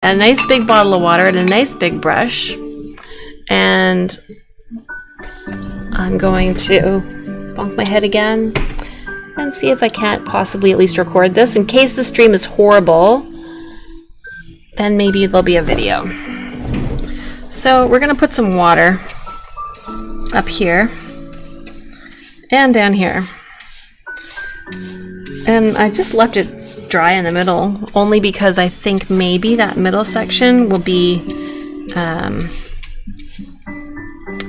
a nice big bottle of water and a nice big brush, and I'm going to bonk my head again and see if I can't possibly at least record this. In case the stream is horrible, then maybe there'll be a video. So we're gonna put some water up here and down here, and I just left it dry in the middle only because I think maybe that middle section will be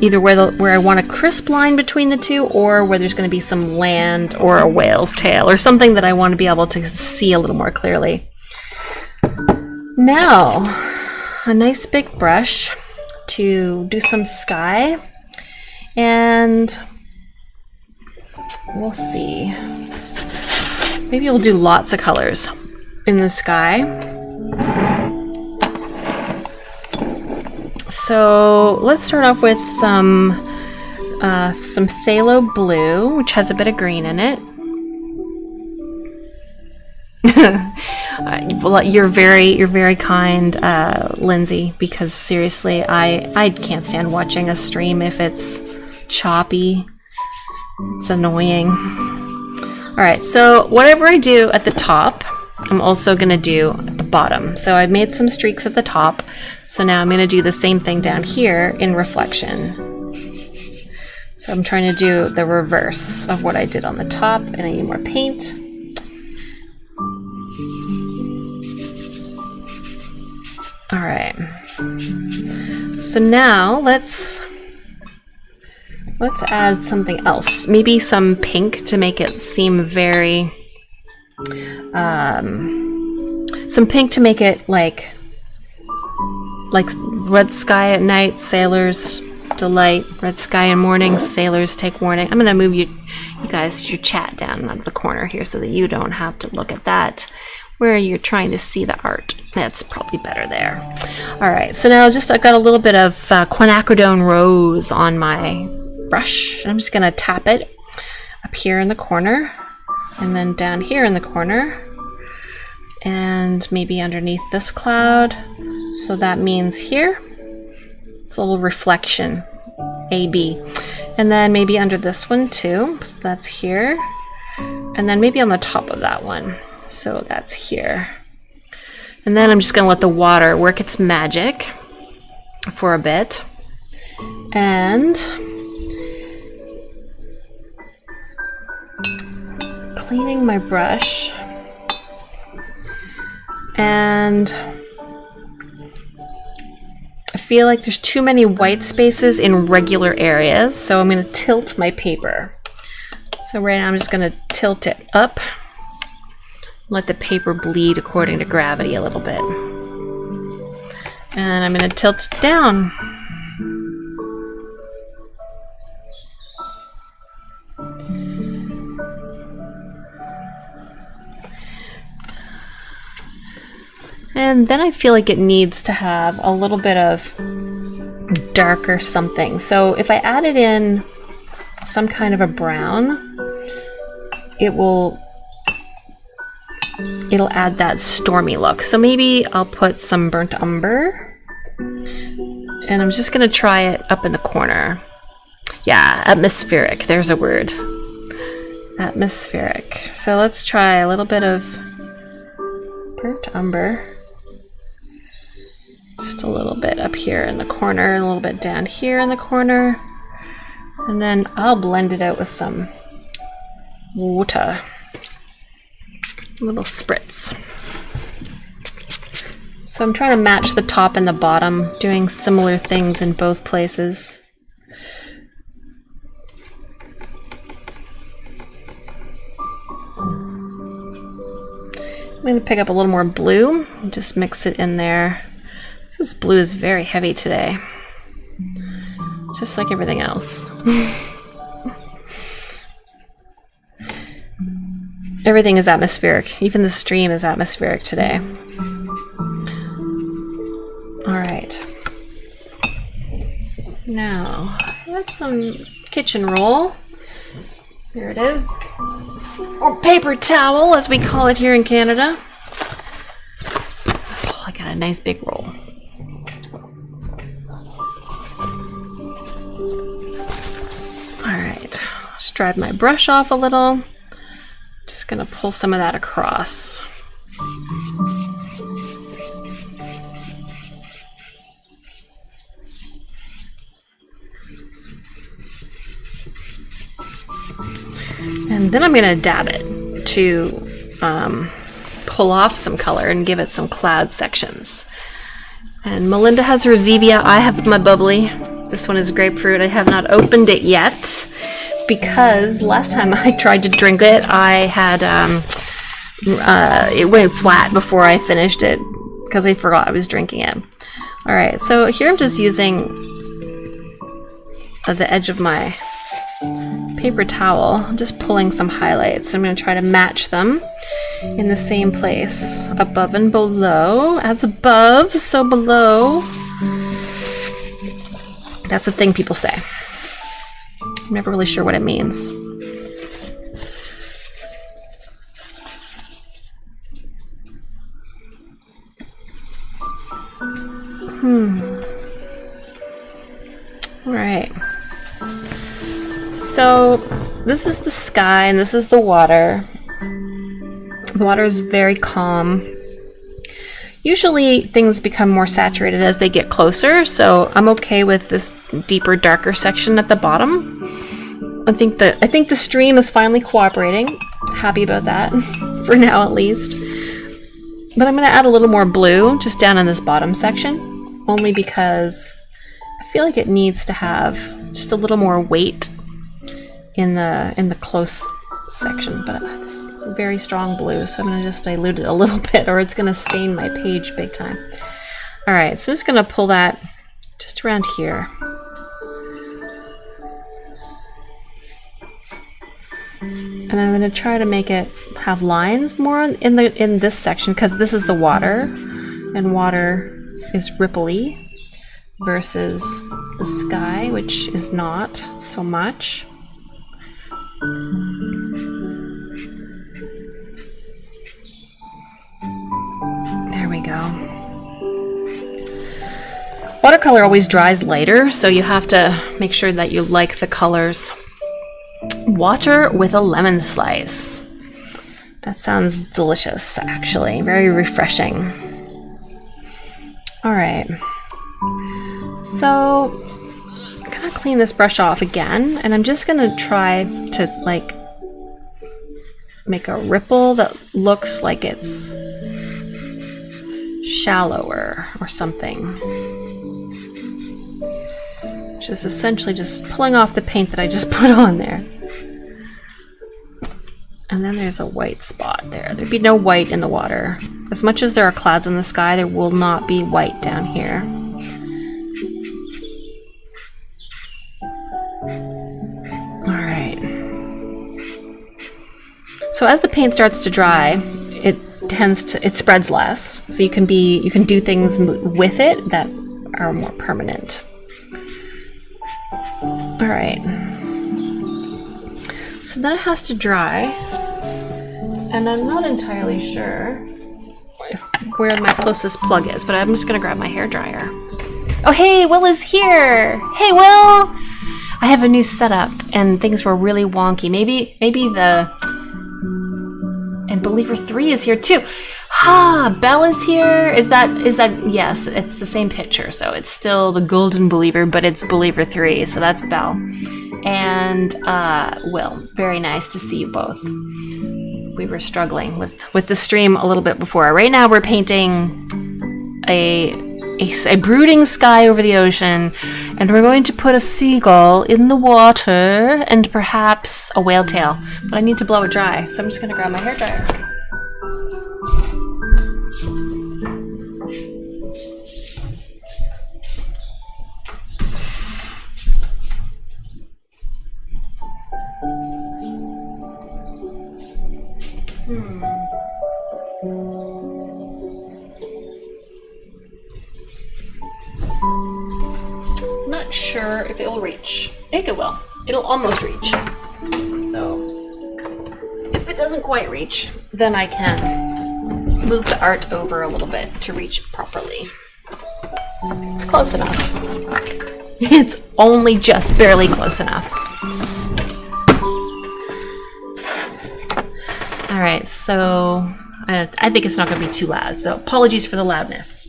either where I want a crisp line between the two, or where there's going to be some land or a whale's tail or something that I want to be able to see a little more clearly. Now, a nice big brush to do some sky, and we'll see. Maybe we'll do lots of colors in the sky. So let's start off with some phthalo blue, which has a bit of green in it. Well, you're very kind, Lindsay, because seriously, I can't stand watching a stream if it's choppy. It's annoying. Alright, so whatever I do at the top, I'm also going to do at the bottom. So I've made some streaks at the top, so now I'm going to do the same thing down here in reflection. So I'm trying to do the reverse of what I did on the top, and I need more paint. Alright, so now let's add something else. Maybe some pink to make it seem very... some pink to make it like red sky at night, sailors delight. Red sky in morning, sailors take warning. I'm gonna move you guys, your chat down out of the corner here so that you don't have to look at that where you're trying to see the art. That's probably better there. Alright, so now I've got a little bit of quinacridone rose on my brush. I'm just gonna tap it up here in the corner, and then down here in the corner, and maybe underneath this cloud. So that means here it's a little reflection, AB, and then maybe under this one too, so that's here, and then maybe on the top of that one, so that's here. And then I'm just gonna let the water work its magic for a bit, and cleaning my brush, and I feel like there's too many white spaces in regular areas, so I'm going to tilt my paper. So right now I'm just going to tilt it up, let the paper bleed according to gravity a little bit, and I'm going to tilt it down. And then I feel like it needs to have a little bit of darker something. So if I added in some kind of a brown, it'll add that stormy look. So maybe I'll put some burnt umber, and I'm just gonna try it up in the corner. Yeah, atmospheric, there's a word. Atmospheric. So let's try a little bit of burnt umber. Just a little bit up here in the corner, a little bit down here in the corner, and then I'll blend it out with some water. A little spritz. So I'm trying to match the top and the bottom, doing similar things in both places. I'm going to pick up a little more blue and just mix it in there. This blue is very heavy today, just like everything else. Everything is atmospheric. Even the stream is atmospheric today. Alright. Now, that's some kitchen roll. Here it is. Or paper towel, as we call it here in Canada. Oh, I gotta a nice big roll. All right, just dried my brush off a little. Just gonna pull some of that across. And then I'm gonna dab it to pull off some color and give it some cloud sections. And Melinda has her Zevia, I have my bubbly. This one is grapefruit. I have not opened it yet because last time I tried to drink it, I had, it went flat before I finished it because I forgot I was drinking it. All right, so here I'm just using the edge of my paper towel, just pulling some highlights. I'm going to try to match them in the same place, above and below. As above, so below. That's a thing people say. I'm never really sure what it means. All right. So this is the sky and this is the water. The water is very calm. Usually things become more saturated as they get closer, so I'm okay with this deeper, darker section at the bottom. I think the stream is finally cooperating. Happy about that, for now at least. But I'm going to add a little more blue just down in this bottom section, only because I feel like it needs to have just a little more weight in the close section. But this is very strong blue, so I'm going to just dilute it a little bit or it's going to stain my page big time. All right, so I'm just going to pull that just around here. And I'm going to try to make it have lines more in this section because this is the water, and water is ripply versus the sky, which is not so much. There we go. Watercolor always dries lighter, so you have to make sure that you like the colors. Water with a lemon slice. That sounds delicious, actually. Very refreshing. All right. So I'm gonna clean this brush off again, and I'm just gonna try to like make a ripple that looks like it's shallower or something. Which is essentially just pulling off the paint that I just put on there. And then there's a white spot there. There'd be no white in the water. As much as there are clouds in the sky, there will not be white down here. All right. So as the paint starts to dry, it spreads less. So you can do things with it that are more permanent. All right. So then it has to dry, and I'm not entirely sure where my closest plug is, but I'm just gonna grab my hairdryer. Oh, hey, Will is here. Hey, Will. I have a new setup, and things were really wonky. Maybe and Believer 3 is here too. Ha! Belle is here. Is that? Yes, it's the same picture, so it's still the Golden Believer, but it's Believer 3, so that's Belle. And Will, very nice to see you both. We were struggling with the stream a little bit before. Right now we're painting a brooding sky over the ocean, and we're going to put a seagull in the water and perhaps a whale tail. But I need to blow it dry, so I'm just going to grab my hairdryer. Not sure if it'll reach. I think it will. It'll almost reach. So if it doesn't quite reach, then I can move the art over a little bit to reach properly. It's close enough. It's only just barely close enough. All right, so I think it's not going to be too loud, so apologies for the loudness.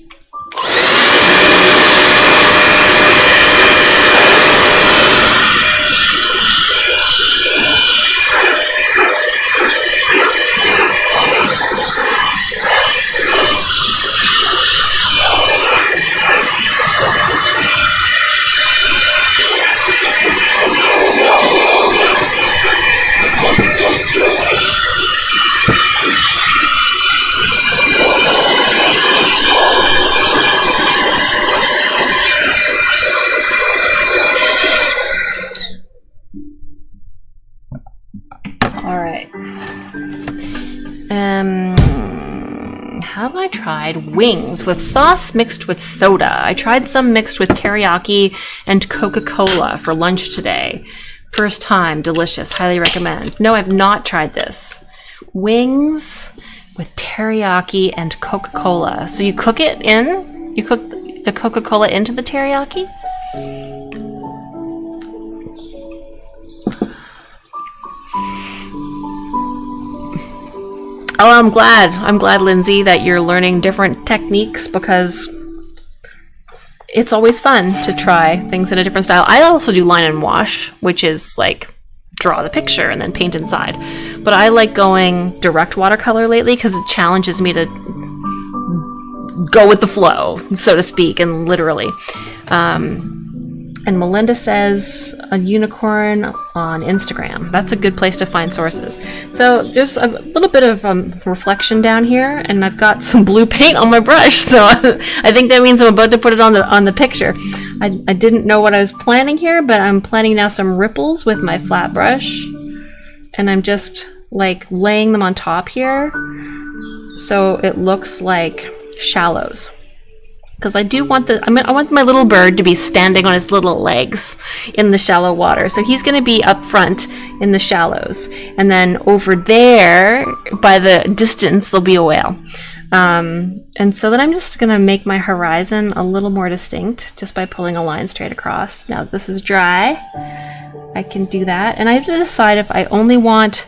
Have I tried wings with sauce mixed with soda? I tried some mixed with teriyaki and Coca-Cola for lunch today. First time, delicious, highly recommend. No, I've not tried this. Wings with teriyaki and Coca-Cola. So you cook it in? You cook the Coca-Cola into the teriyaki? Oh, I'm glad, Lindsay, that you're learning different techniques, because it's always fun to try things in a different style. I also do line and wash, which is like draw the picture and then paint inside. But I like going direct watercolor lately because it challenges me to go with the flow, so to speak, and literally. And Melinda says a unicorn on Instagram. That's a good place to find sources. So there's a little bit of reflection down here, and I've got some blue paint on my brush. So I think that means I'm about to put it on the picture. I didn't know what I was planning here, but I'm planning now some ripples with my flat brush, and I'm just like laying them on top here, so it looks like shallows. Because I do want I want my little bird to be standing on his little legs in the shallow water. So he's going to be up front in the shallows. And then over there, by the distance, there'll be a whale. And so then I'm just going to make my horizon a little more distinct just by pulling a line straight across. Now this is dry. I can do that. And I have to decide if I only want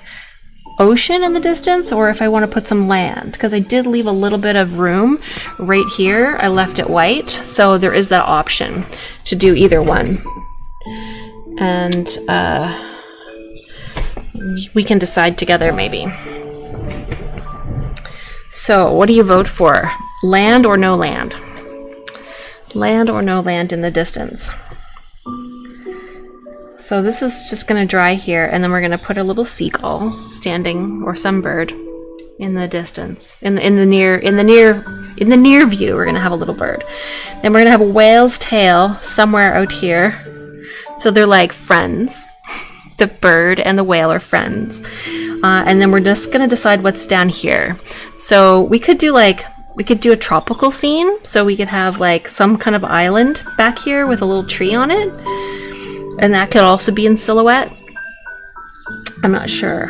ocean in the distance or if I want to put some land, because I did leave a little bit of room right here. I left it white, so there is that option to do either one, and we can decide together maybe. So what do you vote for? Land or no land? Land or no land in the distance? So this is just going to dry here, and then we're going to put a little seagull standing, or some bird, in the distance. In the near view, we're going to have a little bird. Then we're going to have a whale's tail somewhere out here. So they're like friends. The bird and the whale are friends. And then we're just going to decide what's down here. So we could do a tropical scene. So we could have like some kind of island back here with a little tree on it. And that could also be in silhouette. I'm not sure.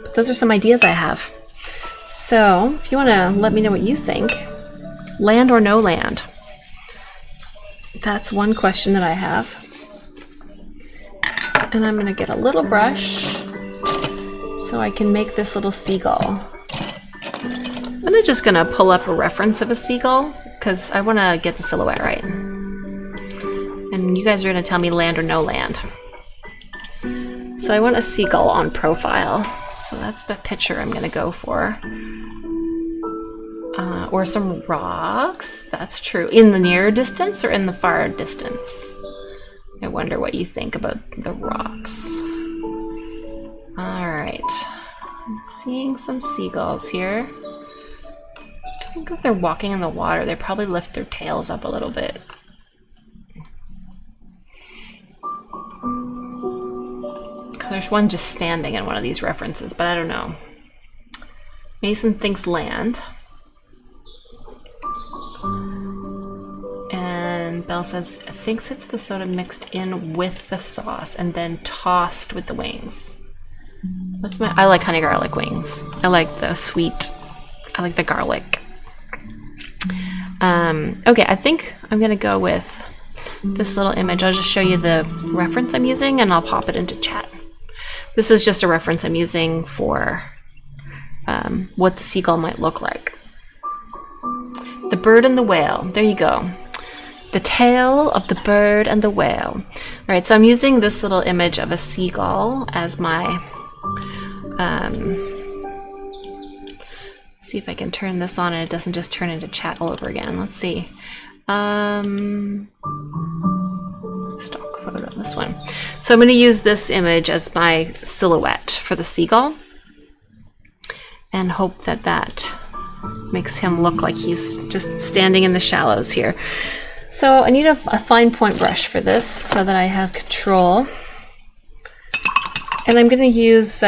But those are some ideas I have. So, if you want to let me know what you think. Land or no land? That's one question that I have. And I'm going to get a little brush so I can make this little seagull. I'm just going to pull up a reference of a seagull because I want to get the silhouette right. And you guys are going to tell me land or no land. So I want a seagull on profile. So that's the picture I'm going to go for. Or some rocks. That's true. In the near distance or in the far distance? I wonder what you think about the rocks. Alright. I'm seeing some seagulls here. I think if they're walking in the water, they probably lift their tails up a little bit. There's one just standing in one of these references, but I don't know. Mason thinks land. And Belle says, thinks it's the soda mixed in with the sauce and then tossed with the wings. I like honey garlic wings. I like the sweet I like the garlic. Okay, I think I'm gonna go with this little image. I'll just show you the reference I'm using and I'll pop it into chat. This is just a reference I'm using for what the seagull might look like. The bird and the whale. There you go. The tale of the bird and the whale. All right, so I'm using this little image of a seagull as my... see if I can turn this on and it doesn't just turn into chat all over again. Let's see. Stock photo, this one. So I'm going to use this image as my silhouette for the seagull and hope that that makes him look like he's just standing in the shallows here. So I need a fine point brush for this so that I have control. And I'm going to use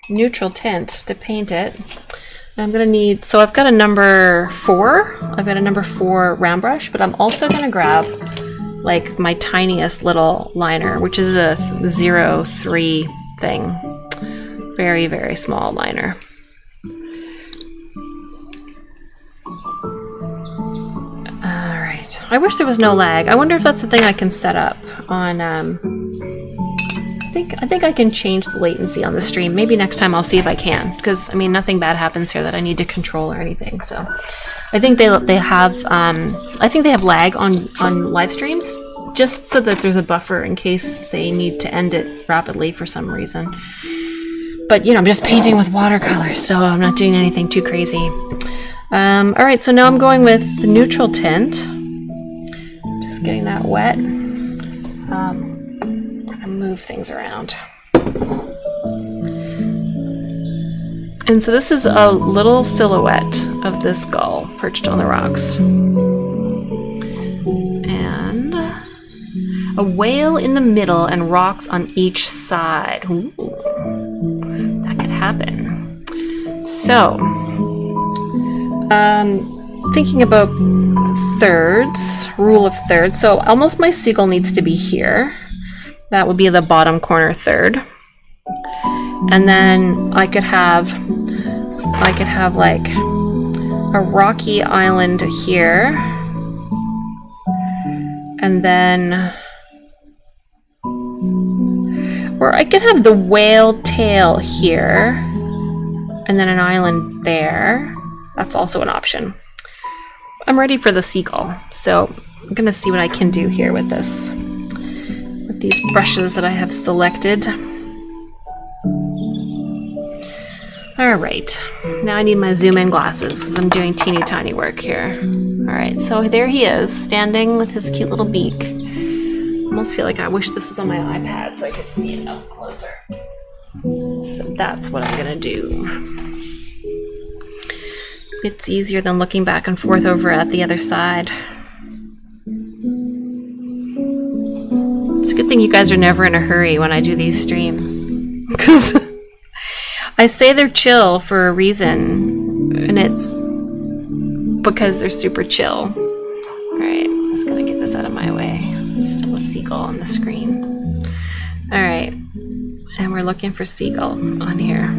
neutral tint to paint it. And I'm going to need, so I've got a number 4. I've got a number 4 round brush, but I'm also going to grab like my tiniest little liner, which is a 0.3 thing. Very, very small liner. I wish there was no lag. I wonder if that's the thing I can set up on, I think I can change the latency on the stream. Maybe next time I'll see if I can, because I mean nothing bad happens here that I need to control or anything. So I think they have lag on live streams just so that there's a buffer in case they need to end it rapidly for some reason. But you know, I'm just painting with watercolor, so I'm not doing anything too crazy. All right, so now I'm going with the neutral tint. Just getting that wet. Move things around. And so this is a little silhouette of this gull perched on the rocks. And a whale in the middle and rocks on each side. Ooh, that could happen. So, thinking about thirds, rule of thirds. So almost my seagull needs to be here. That would be the bottom corner third. And then I could have like a rocky island here. And then, or I could have the whale tail here and then an island there. That's also an option. I'm ready for the seagull, so I'm gonna see what I can do here with this, with these brushes that I have selected. All right, now I need my zoom in glasses because I'm doing teeny tiny work here. All right, so there he is, standing with his cute little beak. I almost feel like I wish this was on my iPad so I could see it up closer. So that's what I'm gonna do. It's easier than looking back and forth over at the other side. It's a good thing you guys are never in a hurry when I do these streams. Because I say they're chill for a reason, and it's because they're super chill. Alright, I'm just gonna get this out of my way. There's still a seagull on the screen. Alright, and we're looking for seagull on here.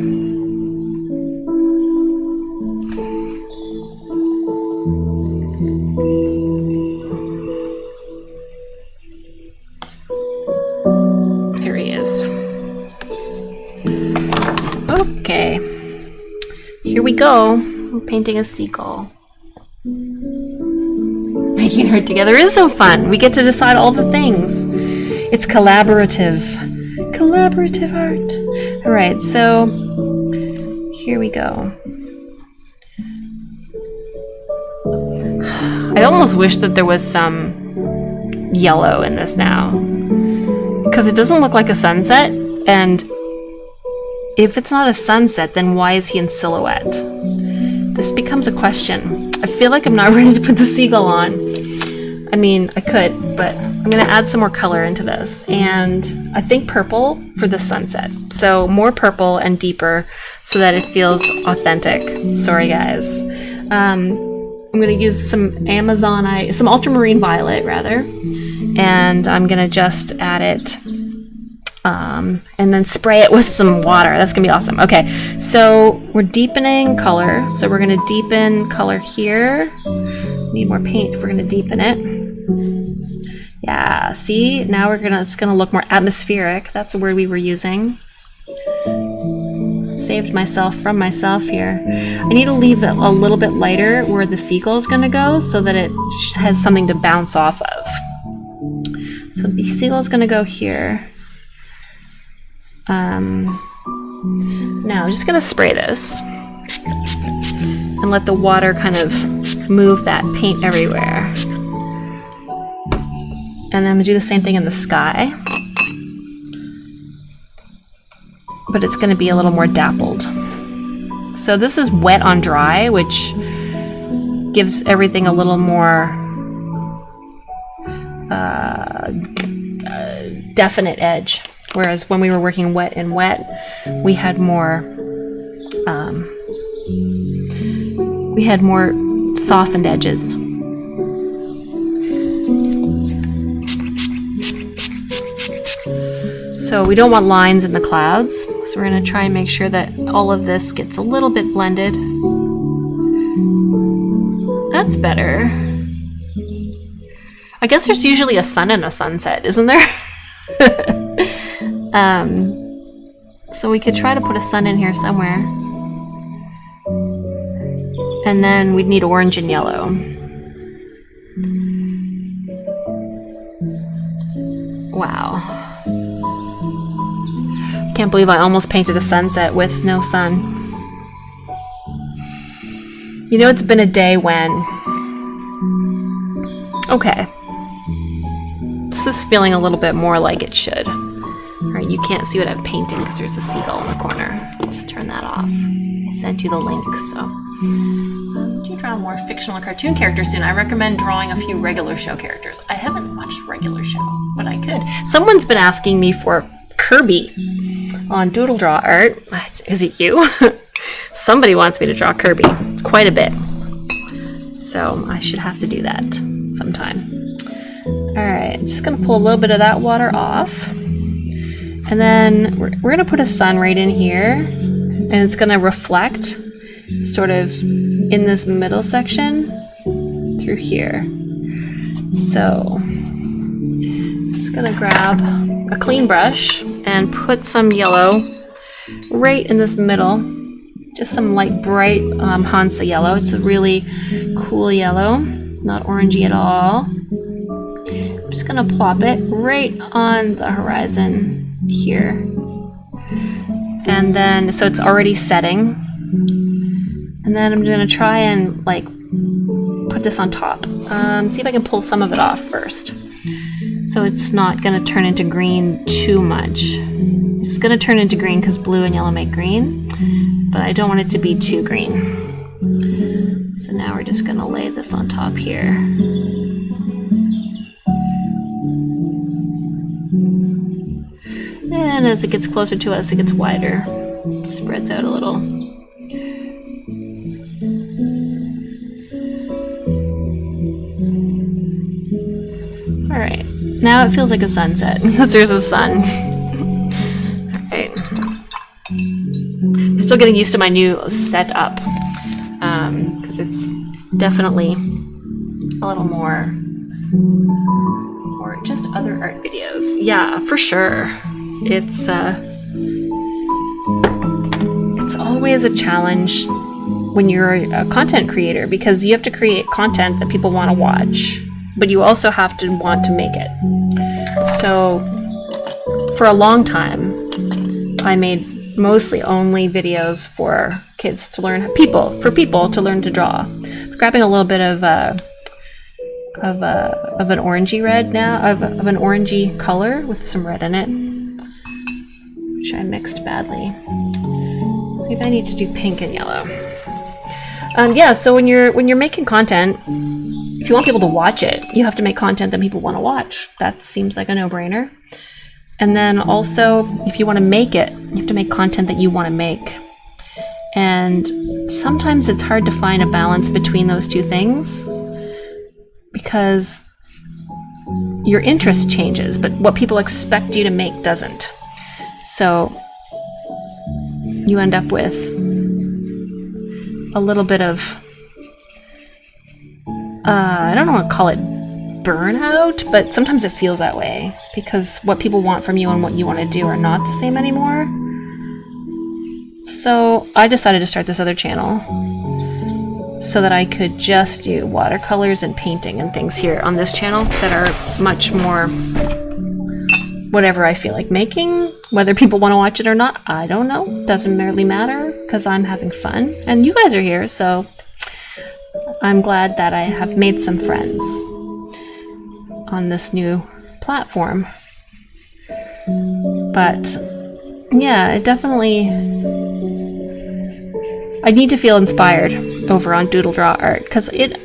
Here he is. Okay, here we go. We're painting a seagull. Making art together is so fun. We get to decide all the things. It's collaborative. Collaborative art. All right, so here we go. I almost wish that there was some yellow in this now, because it doesn't look like a sunset, and if it's not a sunset, then why is he in silhouette? This becomes a question. I feel like I'm not ready to put the seagull on. I mean, I could, but I'm gonna add some more color into this, and I think purple for the sunset. So more purple and deeper so that it feels authentic. Sorry guys. I'm gonna use some some ultramarine violet rather, and I'm gonna just add it and then spray it with some water. That's gonna be awesome. Okay, so we're deepening color. So we're gonna deepen color here. Need more paint if we're gonna deepen it. Yeah, see, now it's gonna look more atmospheric. That's a word we were using. Saved myself from myself here. I need to leave it a little bit lighter where the seagull is gonna go so that it has something to bounce off of. So the seagull is gonna go here. Now I'm just gonna spray this and let the water kind of move that paint everywhere. And then I'm gonna do the same thing in the sky, but it's gonna be a little more dappled. So this is wet on dry, which gives everything a little more definite edge. Whereas when we were working wet and wet, we had more softened edges. So we don't want lines in the clouds, so we're going to try and make sure that all of this gets a little bit blended. That's better. I guess there's usually a sun and a sunset, isn't there? So we could try to put a sun in here somewhere. And then we'd need orange and yellow. Wow. Can't believe I almost painted a sunset with no sun. You know, it's been a day when... Okay. This is feeling a little bit more like it should. Alright, you can't see what I'm painting because there's a seagull in the corner. Just turn that off. I sent you the link, so... Would you draw more fictional or cartoon characters soon? I recommend drawing a few regular show characters. I haven't watched regular show, but I could. Someone's been asking me for Kirby on Doodle Draw art. Is it you? Somebody wants me to draw Kirby quite a bit. So I should have to do that sometime. Alright, just going to pull a little bit of that water off. And then we're going to put a sun right in here. And it's going to reflect sort of in this middle section through here. So I'm just going to grab a clean brush and put some yellow right in this middle. Just some light bright Hansa yellow. It's a really cool yellow, not orangey at all. I'm just gonna plop it right on the horizon here. And then, so it's already setting. And then I'm gonna try and like put this on top. See if I can pull some of it off first. So it's not gonna turn into green too much. It's gonna turn into green because blue and yellow make green, but I don't want it to be too green. So now we're just gonna lay this on top here. And as it gets closer to us, it gets wider. It spreads out a little. Alright, now it feels like a sunset because there's a sun. Alright. Still getting used to my new setup because it's definitely a little more or just other art videos. Yeah, for sure. It's always a challenge when you're a content creator because you have to create content that people want to watch, but you also have to want to make it. So for a long time, I made mostly only videos for kids to learn, for people to learn to draw. Grabbing a little bit of an orangey red now, of an orangey color with some red in it, which I mixed badly. Maybe I need to do pink and yellow. Yeah, so when you're making content, if you want people to watch it, you have to make content that people want to watch. That seems like a no-brainer. And then also, if you want to make it, you have to make content that you want to make. And sometimes it's hard to find a balance between those two things because your interest changes, but what people expect you to make doesn't. So you end up with a little bit of, I don't want to call it burnout, but sometimes it feels that way because what people want from you and what you want to do are not the same anymore. So I decided to start this other channel so that I could just do watercolors and painting and things here on this channel that are much more whatever I feel like making. Whether people want to watch it or not, I don't know. Doesn't really matter because I'm having fun and you guys are here, so I'm glad that I have made some friends on this new platform. But yeah, it definitely, I need to feel inspired over on Doodle Draw Art because I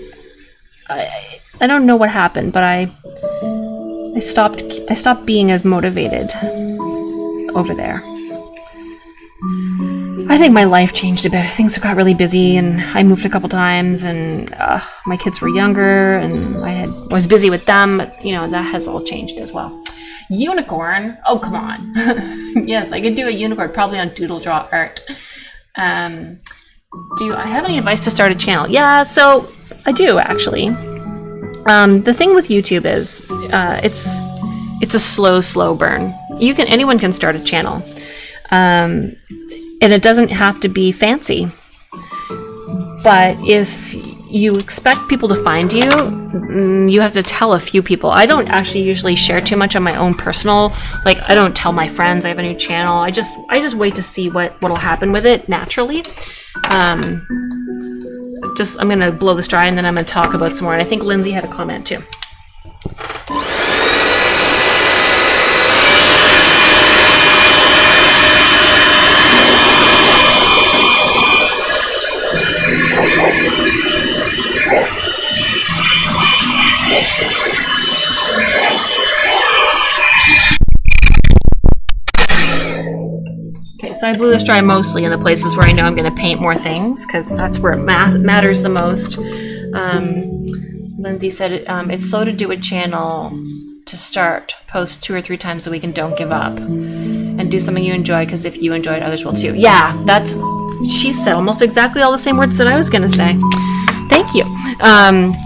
don't know what happened, but I stopped being as motivated over there. I think my life changed a bit. Things got really busy and I moved a couple times and my kids were younger and I was busy with them, but you know, that has all changed as well. Unicorn? Oh, come on. Yes, I could do a unicorn probably on Doodle Draw Art. Do I have any advice to start a channel? Yeah, so I do actually. The thing with YouTube is it's a slow burn. Anyone can start a channel. And it doesn't have to be fancy. But if you expect people to find you, you have to tell a few people. I don't actually usually share too much on my own personal, like I don't tell my friends I have a new channel. I just wait to see what'll happen with it naturally. I'm gonna blow this dry and then I'm gonna talk about some more. And I think Lindsay had a comment too. So I blew this dry mostly in the places where I know I'm going to paint more things because that's where it matters the most. Lindsay said it's slow to do a channel to start. Post 2 or 3 times a week and don't give up. And do something you enjoy because if you enjoy it, others will too. Yeah, she said almost exactly all the same words that I was going to say. Thank you.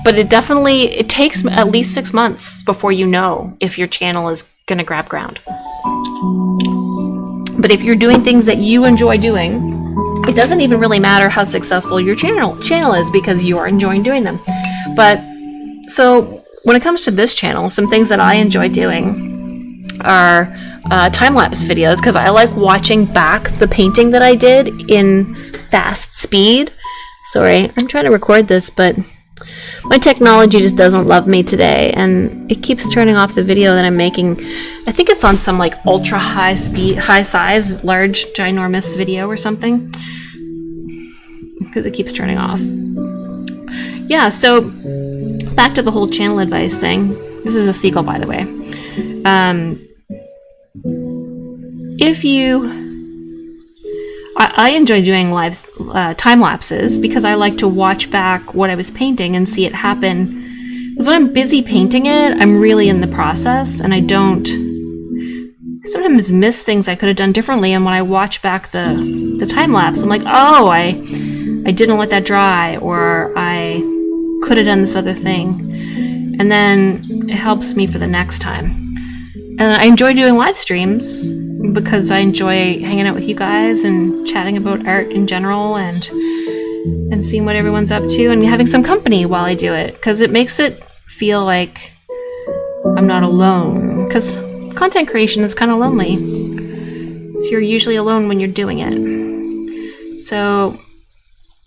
But it takes at least 6 months before you know if your channel is going to grab ground. But if you're doing things that you enjoy doing, it doesn't even really matter how successful your channel is because you're enjoying doing them. But so when it comes to this channel, some things that I enjoy doing are time-lapse videos because I like watching back the painting that I did in fast speed. Sorry, I'm trying to record this, but my technology just doesn't love me today, and it keeps turning off the video that I'm making. I think it's on some like ultra high size, large, ginormous video or something, because it keeps turning off. Yeah, so back to the whole channel advice thing. This is a seagull, by the way. I enjoy doing live time lapses because I like to watch back what I was painting and see it happen. Because when I'm busy painting it, I'm really in the process and I sometimes miss things I could have done differently. And when I watch back the time lapse, I'm like, oh, I didn't let that dry, or I could have done this other thing. And then it helps me for the next time. And I enjoy doing live streams because I enjoy hanging out with you guys and chatting about art in general and seeing what everyone's up to and having some company while I do it, because it makes it feel like I'm not alone, because content creation is kind of lonely. So you're usually alone when you're doing it. So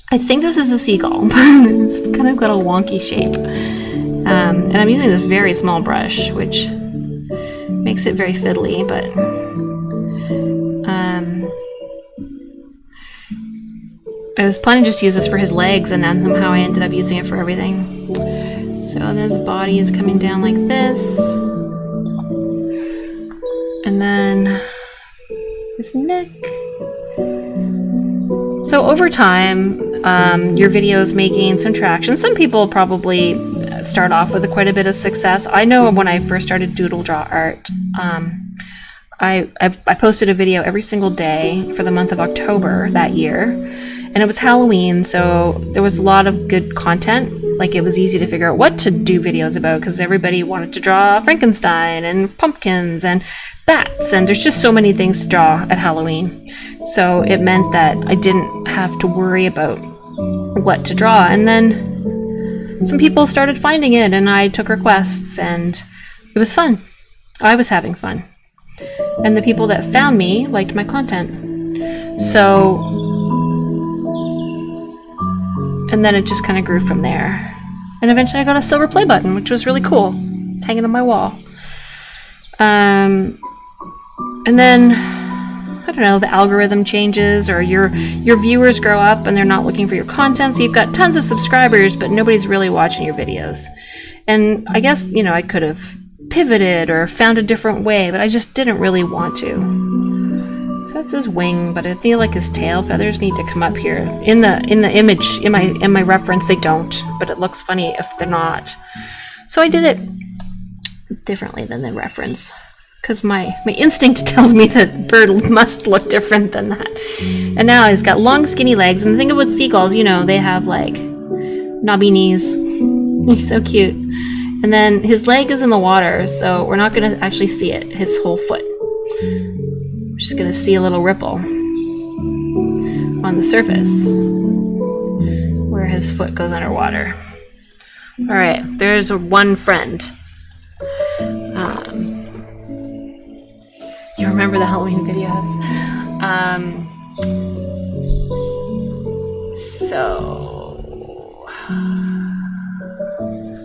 I think this is a seagull, but it's kind of got a wonky shape. And I'm using this very small brush, which makes it very fiddly, but I was planning just to use this for his legs, and then somehow I ended up using it for everything. So this body is coming down like this, and then his neck. So over time, your videos may gain some traction. Some people probably start off with quite a bit of success. I know when I first started Doodle Draw Art, I posted a video every single day for the month of October that year, and it was Halloween, so there was a lot of good content. Like, it was easy to figure out what to do videos about because everybody wanted to draw Frankenstein and pumpkins and bats, and there's just so many things to draw at Halloween. So it meant that I didn't have to worry about what to draw. And then some people started finding it, and I took requests, and it was fun. I was having fun. And the people that found me liked my content. So, and then it just kind of grew from there. And eventually I got a silver play button, which was really cool. It's hanging on my wall. And then, I don't know, the algorithm changes, or your viewers grow up and they're not looking for your content. So you've got tons of subscribers, but nobody's really watching your videos. And I guess, you know, I could have pivoted or found a different way, but I just didn't really want to. So that's his wing, but I feel like his tail feathers need to come up here. In the image, in my reference, they don't, but it looks funny if they're not. So I did it differently than the reference, because my instinct tells me that the bird must look different than that. And now he's got long skinny legs, and the thing about seagulls, you know, they have like knobby knees. He's so cute. And then his leg is in the water, so we're not going to actually see it, his whole foot. We're just going to see a little ripple on the surface where his foot goes underwater. All right, there's one friend. You remember the Halloween videos? So,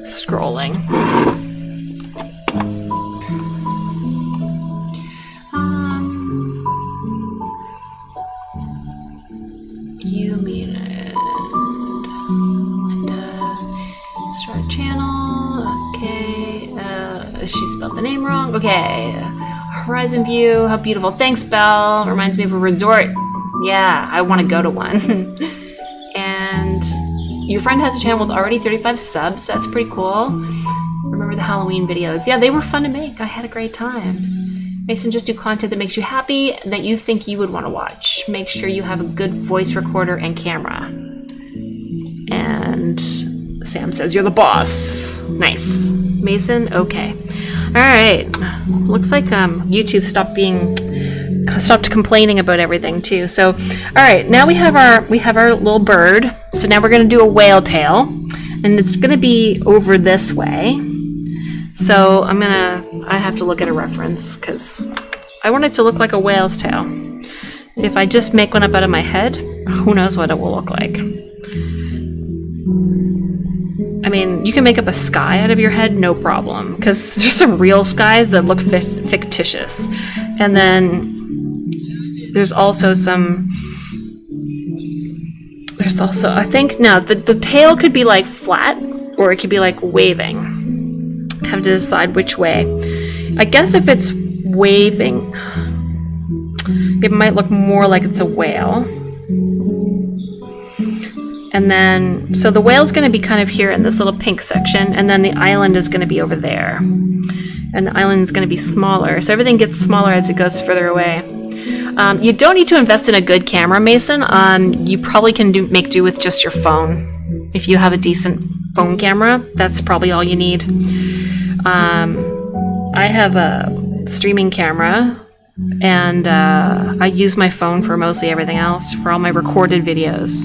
scrolling. You mean it? Linda, start channel. Okay. She spelled the name wrong. Okay. Horizon view. How beautiful. Thanks, Belle. Reminds me of a resort. Yeah, I want to go to one. And your friend has a channel with already 35 subs. That's pretty cool. Remember the Halloween videos. Yeah, they were fun to make. I had a great time. Mason, just do content that makes you happy, that you think you would want to watch. Make sure you have a good voice recorder and camera. And Sam says, you're the boss. Nice. Mason, okay. All right. Looks like YouTube stopped complaining about everything too. So, all right, now we have our little bird. So now we're going to do a whale tail, and it's going to be over this way. So I have to look at a reference because I want it to look like a whale's tail. If I just make one up out of my head, who knows what it will look like. I mean, you can make up a sky out of your head, no problem, because there's some real skies that look fictitious. And then there's also I think, no, the tail could be like flat, or it could be like waving. Have to decide which way. I guess if it's waving, it might look more like it's a whale. And then, so the whale's going to be kind of here in this little pink section, and then the island is going to be over there. And the island is going to be smaller. So everything gets smaller as it goes further away. You don't need to invest in a good camera, Mason. You probably can make do with just your phone. If you have a decent phone camera, that's probably all you need. I have a streaming camera, and I use my phone for mostly everything else, for all my recorded videos.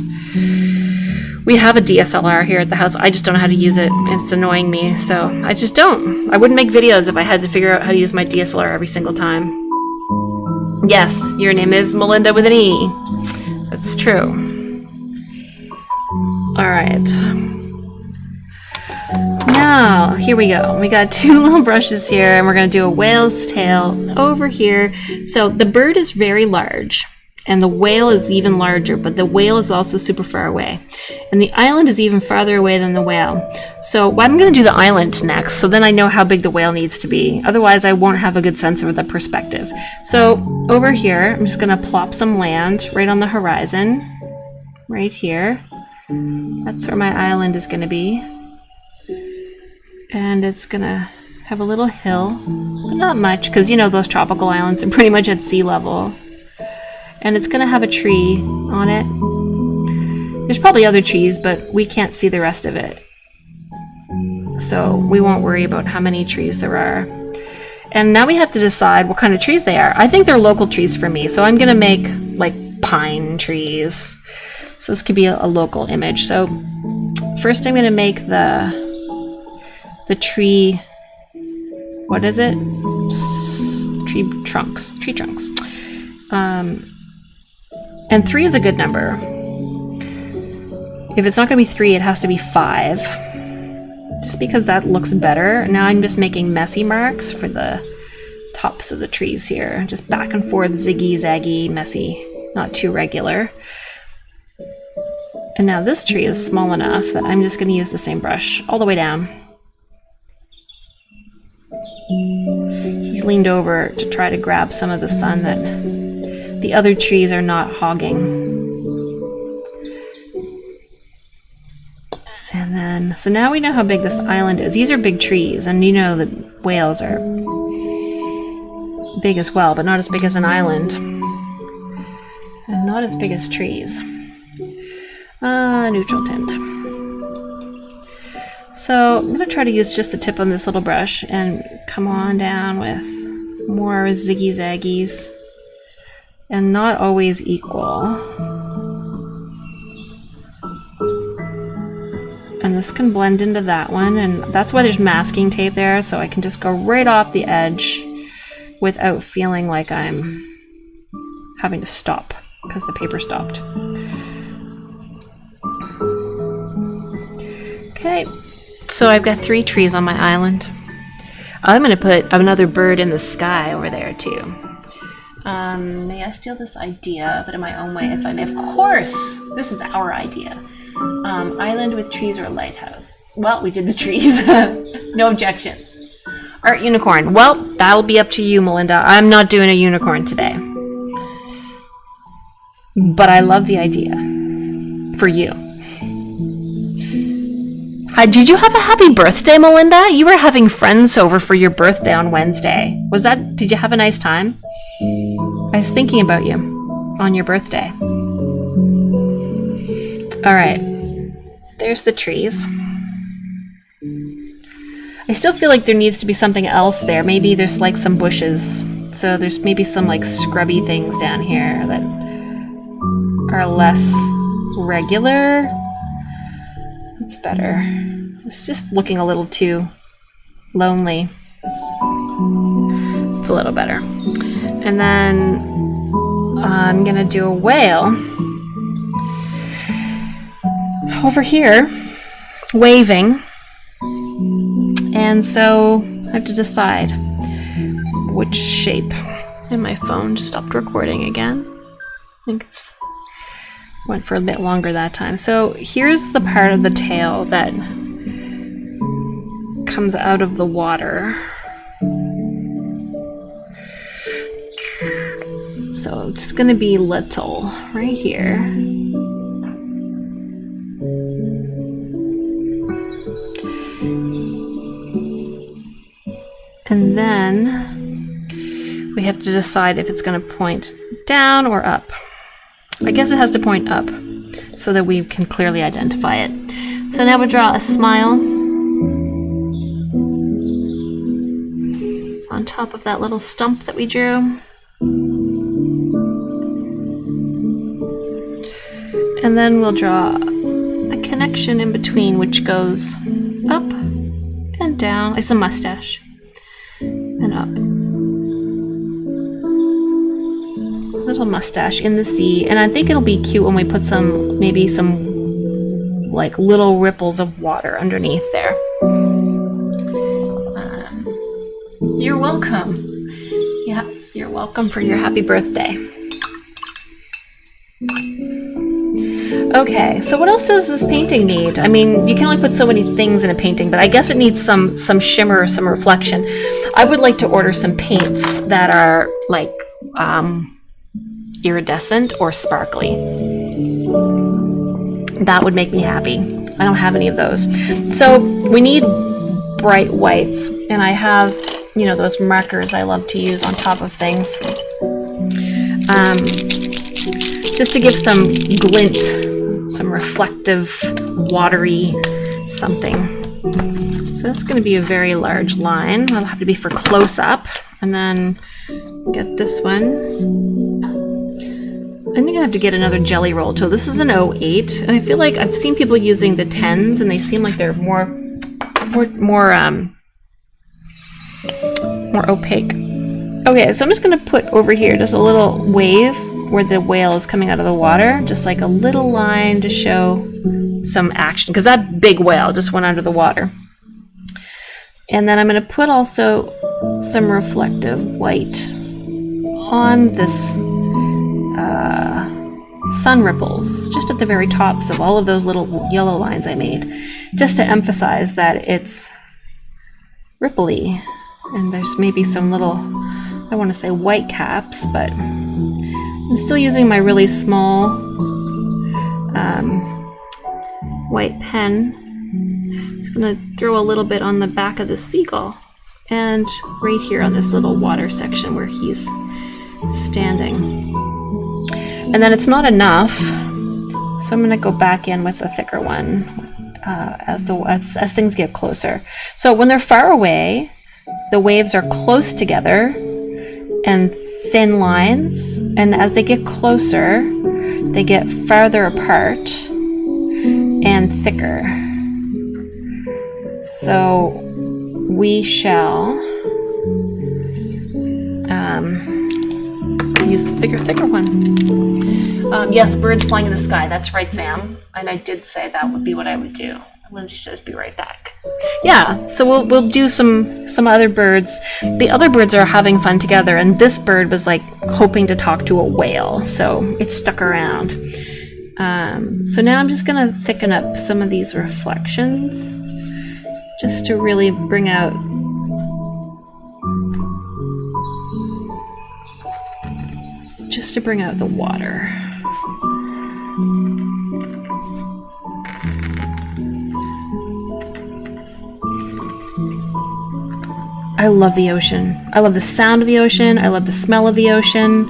We have a DSLR here at the house. I just don't know how to use it. It's annoying me, so I just don't. I wouldn't make videos if I had to figure out how to use my DSLR every single time. Yes, your name is Melinda with an E. That's true. All right. Now, here we go. We got two little brushes here, and we're going to do a whale's tail over here. So the bird is very large, and the whale is even larger, but the whale is also super far away. And the island is even farther away than the whale. So I'm going to do the island next, so then I know how big the whale needs to be. Otherwise, I won't have a good sense of the perspective. So over here, I'm just going to plop some land right on the horizon, right here. That's where my island is going to be. And it's going to Have a little hill, but not much, because you know those tropical islands are pretty much at sea level. And it's gonna have a tree on it. There's probably other trees, but we can't see the rest of it. So we won't worry about how many trees there are. And now we have to decide what kind of trees they are. I think they're local trees for me, so I'm gonna make like pine trees. So this could be a local image. So first I'm gonna make the tree, what is it? Tree trunks. And 3 is a good number. If it's not gonna be 3, it has to be 5. Just because that looks better. Now I'm just making messy marks for the tops of the trees here. Just back and forth, ziggy, zaggy, messy, not too regular. And now this tree is small enough that I'm just gonna use the same brush all the way down. He's leaned over to try to grab some of the sun that the other trees are not hogging. And then, so now we know how big this island is. These are big trees, and you know that whales are big as well, but not as big as an island. And not as big as trees. Neutral tint. So I'm going to try to use just the tip on this little brush and come on down with more ziggy zaggies. And not always equal. And this can blend into that one, and that's why there's masking tape there, so I can just go right off the edge without feeling like I'm having to stop because the paper stopped. Okay, so I've got 3 trees on my island. I'm going to put another bird in the sky over there too. May I steal this idea, but in my own way, if I may? Of course! This is our idea. Island with trees or a lighthouse. Well, we did the trees. No objections. Art unicorn. Well, that'll be up to you, Melinda. I'm not doing a unicorn today. But I love the idea. For you. Hi, did you have a happy birthday, Melinda? You were having friends over for your birthday on Wednesday. Did you have a nice time? I was thinking about you on your birthday. All right, there's the trees. I still feel like there needs to be something else there. Maybe there's like some bushes. So there's maybe some like scrubby things down here that are less regular. It's better. It's just looking a little too lonely. It's a little better. And then I'm gonna do a whale over here, waving. And so I have to decide which shape. And my phone stopped recording again. I think it's went for a bit longer that time. So here's the part of the tail that comes out of the water. So it's gonna be little right here. And then we have to decide if it's gonna point down or up. I guess it has to point up so that we can clearly identify it. So now we'll draw a smile on top of that little stump that we drew. And then we'll draw the connection in between, which goes up and down. It's a mustache. And up. Little mustache in the sea. And I think it'll be cute when we put maybe some like little ripples of water underneath there. You're welcome. Yes, you're welcome for your happy birthday. Okay, so what else does this painting need? I mean, you can only put so many things in a painting, but I guess it needs some shimmer, some reflection. I would like to order some paints that are like iridescent or sparkly. That would make me happy. I don't have any of those. So we need bright whites, and I have, you know, those markers I love to use on top of things, just to give some glint, some reflective, watery something. So that's going to be a very large line. That'll have to be for close up. And then get this one. I think I have to get another jelly roll too. This is an 08, and I feel like I've seen people using the 10s, and they seem like they're more opaque. Okay, so I'm just gonna put over here just a little wave where the whale is coming out of the water, just like a little line to show some action, because that big whale just went under the water. And then I'm gonna put also some reflective white on this sun ripples, just at the very tops of all of those little yellow lines I made, just to emphasize that it's ripply. And there's maybe some little, I want to say white caps, but I'm still using my really small white pen. Just gonna throw a little bit on the back of the seagull and right here on this little water section where he's standing. And then it's not enough, so I'm gonna go back in with a thicker one as things get closer. So when they're far away, the waves are close together and thin lines, and as they get closer, they get farther apart and thicker. So we shall use the bigger, thicker one. Yes, birds flying in the sky. That's right, Sam. And I did say that would be what I would do. Lindsay says, "Be right back." Yeah, so we'll do some other birds. The other birds are having fun together, and this bird was like hoping to talk to a whale, so it stuck around. So now I'm just gonna thicken up some of these reflections, just to really bring out the water. I love the ocean. I love the sound of the ocean. I love the smell of the ocean.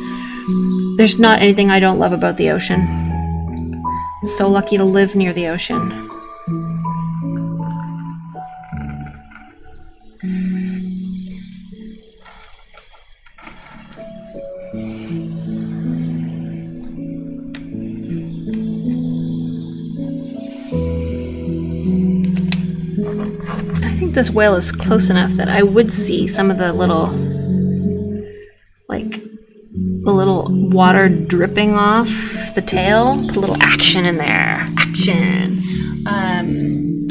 There's not anything I don't love about the ocean. I'm so lucky to live near the ocean. This whale is close enough that I would see some of the little, like, the little water dripping off the tail. Put a little action in there. Action! On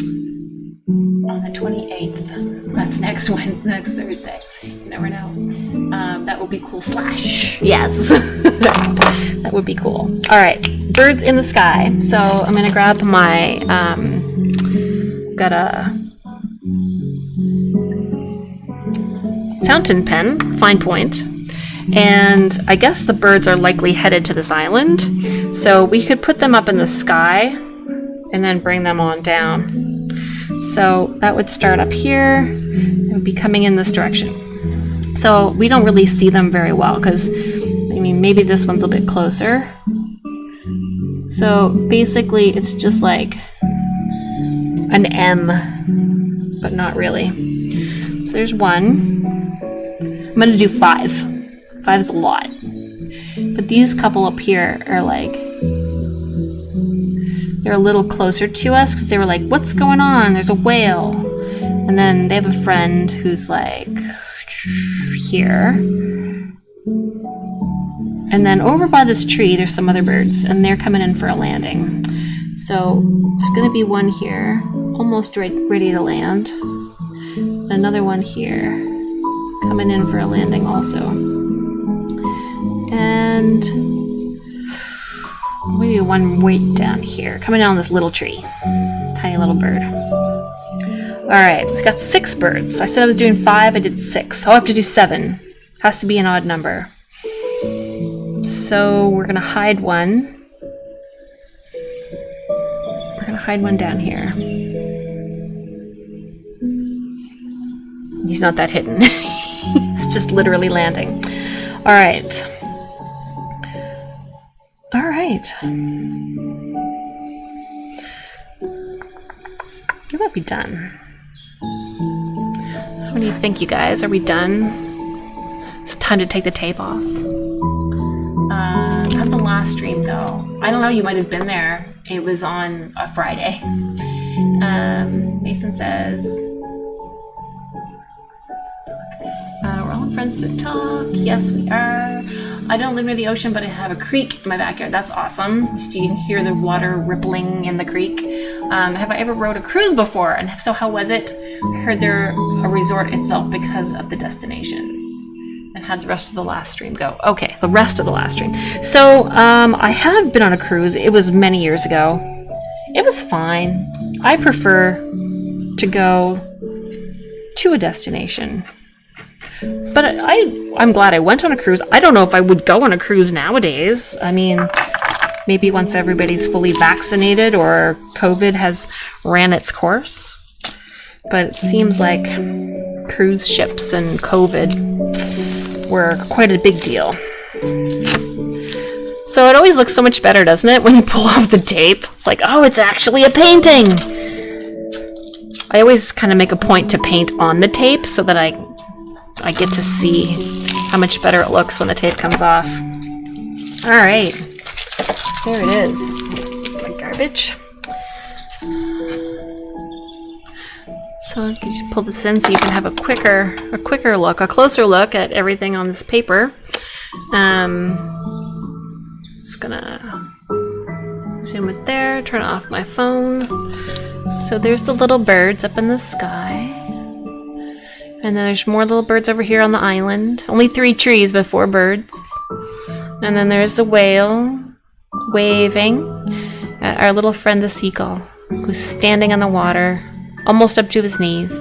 the 28th. That's next Thursday. You never know. That would be cool. Slash. Yes. That would be cool. All right. Birds in the sky. So I'm going to grab my, got a fountain pen, fine point, and I guess the birds are likely headed to this island, so we could put them up in the sky and then bring them on down. So that would start up here, it would be coming in this direction. So we don't really see them very well because, I mean, maybe this one's a bit closer. So basically it's just like an M, but not really. So there's one. I'm gonna do 5. 5 is a lot. But these couple up here are like, they're a little closer to us because they were like, what's going on? There's a whale. And then they have a friend who's like here. And then over by this tree, there's some other birds, and they're coming in for a landing. So there's gonna be one here, almost ready to land. Another one here, coming in for a landing also. And maybe one way down here, coming down this little tree. Tiny little bird. Alright, so got 6 birds. I said I was doing 5, I did 6. I'll have to do 7. Has to be an odd number. So we're gonna hide one. We're gonna hide one down here. He's not that hidden. It's just literally landing. All right. All right. We might be done. What do you think, you guys? Are we done? It's time to take the tape off. How'd the last stream go? I don't know, you might have been there. It was on a Friday. Mason says, we're all friends to talk. Yes, we are. I don't live near the ocean, but I have a creek in my backyard. That's awesome. So you can hear the water rippling in the creek. Have I ever rode a cruise before? And if so, how was it? I heard they're a resort itself because of the destinations. And how'd the rest of the last stream go? Okay, the rest of the last stream. So I have been on a cruise. It was many years ago. It was fine. I prefer to go to a destination. But I'm glad I went on a cruise. I don't know if I would go on a cruise nowadays. I mean, maybe once everybody's fully vaccinated or COVID has ran its course. But it seems like cruise ships and COVID were quite a big deal. So it always looks so much better, doesn't it, when you pull off the tape? It's like, oh, it's actually a painting! I always kind of make a point to paint on the tape so that I get to see how much better it looks when the tape comes off. Alright. There it is. It's like garbage. So you should pull this in so you can have a quicker look, a closer look at everything on this paper. Just gonna zoom it there, turn off my phone. So there's the little birds up in the sky. And then there's more little birds over here on the island. Only 3 trees, but 4 birds. And then there's a whale waving at our little friend the seagull, who's standing on the water, almost up to his knees.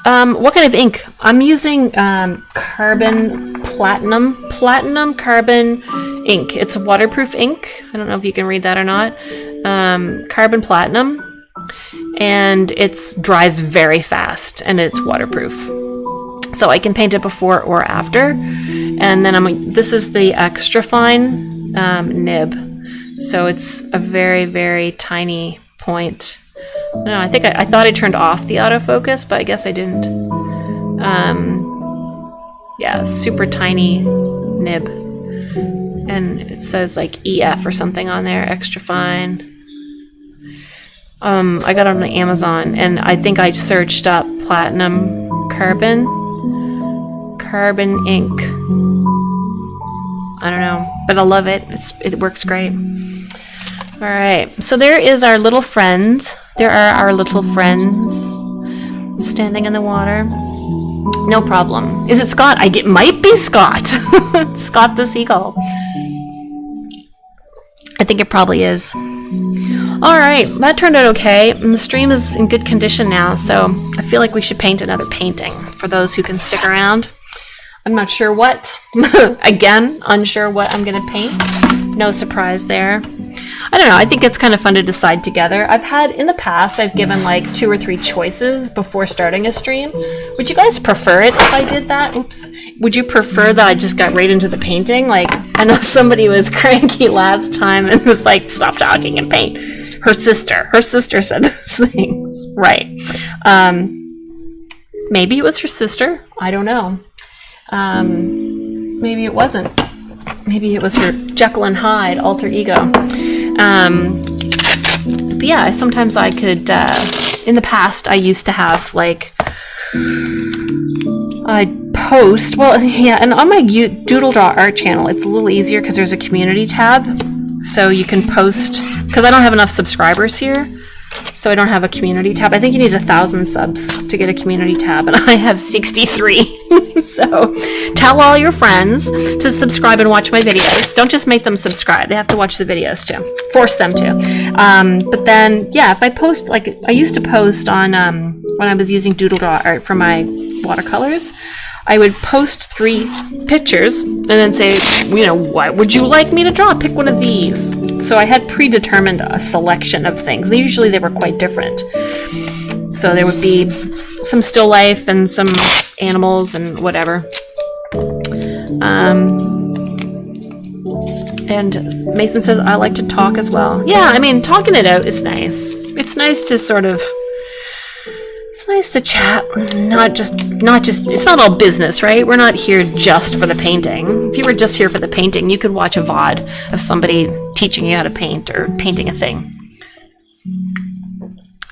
What kind of ink? I'm using carbon platinum carbon ink. It's a waterproof ink. I don't know if you can read that or not. Carbon platinum. And it dries very fast, and it's waterproof. So I can paint it before or after. And then this is the extra fine nib. So it's a very, very tiny point. I don't know, I thought I turned off the autofocus, but I guess I didn't. Yeah, super tiny nib. And it says like EF or something on there, extra fine. I got it on Amazon, and I think I searched up platinum carbon ink. I don't know, but I love it. It works great. All right, so there is our little friend. There are our little friends standing in the water. No problem. Is it Scott? It might be Scott. Scott the seagull. I think it probably is. Alright, that turned out okay, and the stream is in good condition now, so I feel like we should paint another painting for those who can stick around. I'm not sure what. Again, unsure what I'm going to paint. No surprise there. I don't know, I think it's kind of fun to decide together. In the past, I've given like 2 or 3 choices before starting a stream. Would you guys prefer it if I did that? Oops. Would you prefer that I just got right into the painting? Like, I know somebody was cranky last time and was like, stop talking and paint. Her sister said those things. Right. Maybe it was her sister. I don't know. Maybe it wasn't. Maybe it was her Jekyll and Hyde alter ego. But yeah, sometimes I could, in the past, I used to have, like, I'd post, well, yeah, and on my Doodle Draw Art channel, it's a little easier because there's a community tab. So you can post, because I don't have enough subscribers here, so I don't have a community tab. I think you need 1,000 subs to get a community tab, and I have 63. So tell all your friends to subscribe and watch my videos. Don't just make them subscribe. They have to watch the videos too. Force them to. But then, yeah, if I post, like I used to post on, when I was using Doodle Draw Art for my watercolors, I would post 3 pictures and then say, you know, what would you like me to draw? Pick one of these. So I had predetermined a selection of things. Usually they were quite different. So there would be some still life and some animals and whatever. And Mason says, I like to talk as well. Yeah, I mean, talking it out is nice. It's nice to sort of, it's nice to chat, not just, it's not all business, right? We're not here just for the painting. If you were just here for the painting, you could watch a VOD of somebody teaching you how to paint or painting a thing.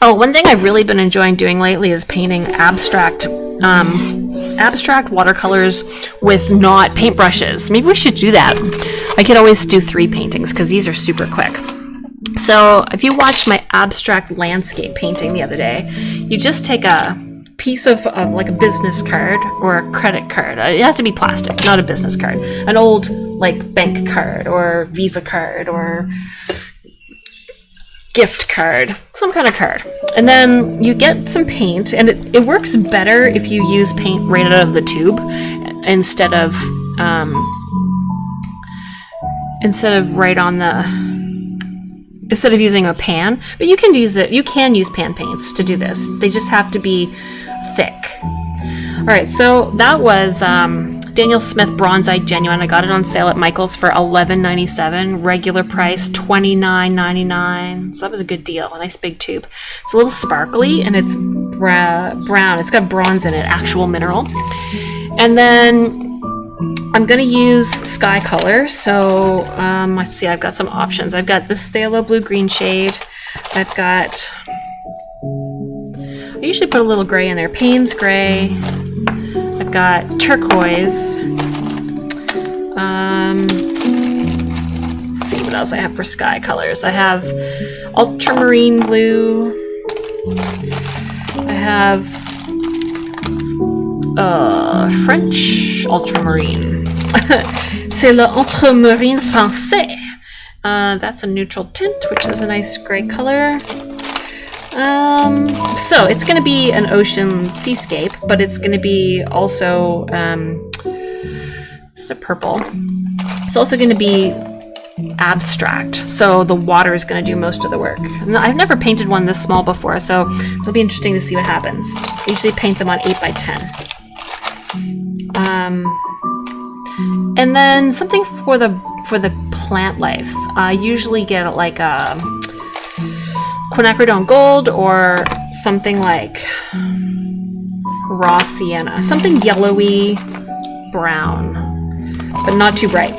Oh, one thing I've really been enjoying doing lately is painting abstract watercolors with not paintbrushes. Maybe we should do that. I could always do 3 paintings because these are super quick. So if you watched my abstract landscape painting the other day, you just take a piece of like a business card or a credit card. It has to be plastic, not a business card. An old like bank card or Visa card or gift card, some kind of card. And then you get some paint, and it works better if you use paint right out of the tube instead of using a pan. But you can use pan paints to do this. They just have to be thick. All right, so that was Daniel Smith Bronzite Genuine. I got it on sale at Michael's for $11.97. Regular price $29.99. So that was a good deal. A nice big tube. It's a little sparkly and it's brown. It's got bronze in it, actual mineral. And then I'm gonna use sky color. So let's see. I've got some options. I've got this phthalo blue green shade. I've got. I usually put a little gray in there. Payne's gray. I've got turquoise. Let's see what else I have for sky colors. I have ultramarine blue. I have French ultramarine. C'est le ultramarine français. That's a neutral tint, which is a nice gray color. So it's going to be an ocean seascape, but it's going to be also, it's a purple. It's also going to be abstract. So the water is going to do most of the work. And I've never painted one this small before, so it'll be interesting to see what happens. I usually paint them on 8x10. And then something for the plant life. I usually get like a quinacridone gold or something like raw sienna, something yellowy brown, but not too bright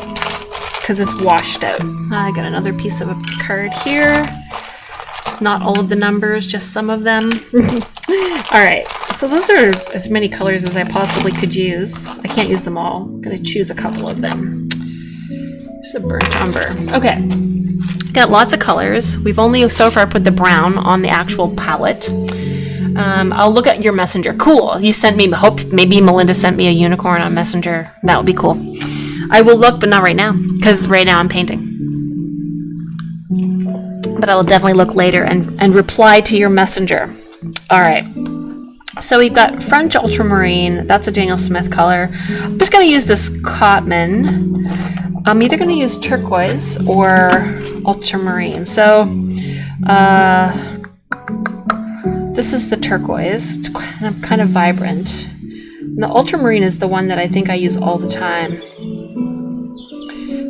because it's washed out. I got another piece of a card here. Not all of the numbers, just some of them. All right, so those are as many colors as I possibly could use. I can't use them all. I'm gonna choose a couple of them. There's a burnt umber. Okay. Got lots of colors. We've only so far put the brown on the actual palette. I'll look at your messenger. Cool. You sent me, hope maybe Melinda sent me a unicorn on Messenger. That would be cool. I will look, but not right now, because right now I'm painting. But I will definitely look later and reply to your messenger. All right. So we've got French ultramarine. That's a Daniel Smith color. I'm just going to use this Cotman. I'm either going to use turquoise or ultramarine. So this is the turquoise. It's kind of vibrant. And the ultramarine is the one that I think I use all the time.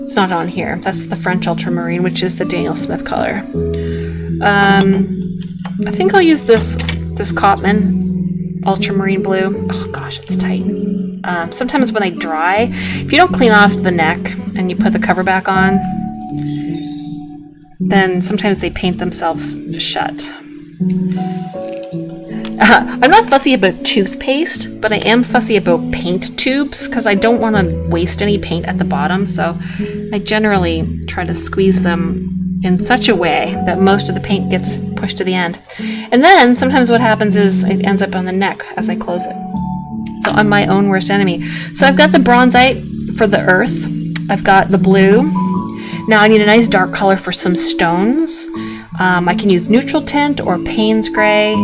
It's not on here. That's the French ultramarine, which is the Daniel Smith color. I think I'll use this Cotman ultramarine blue. Oh gosh, it's tight. Sometimes when they dry, if you don't clean off the neck and you put the cover back on, then sometimes they paint themselves shut. I'm not fussy about toothpaste, but I am fussy about paint tubes because I don't want to waste any paint at the bottom, so I generally try to squeeze them in such a way that most of the paint gets pushed to the end. And then sometimes what happens is it ends up on the neck as I close it. So I'm my own worst enemy. So I've got the bronzite for the earth. I've got the blue. Now I need a nice dark color for some stones. I can use neutral tint or Payne's gray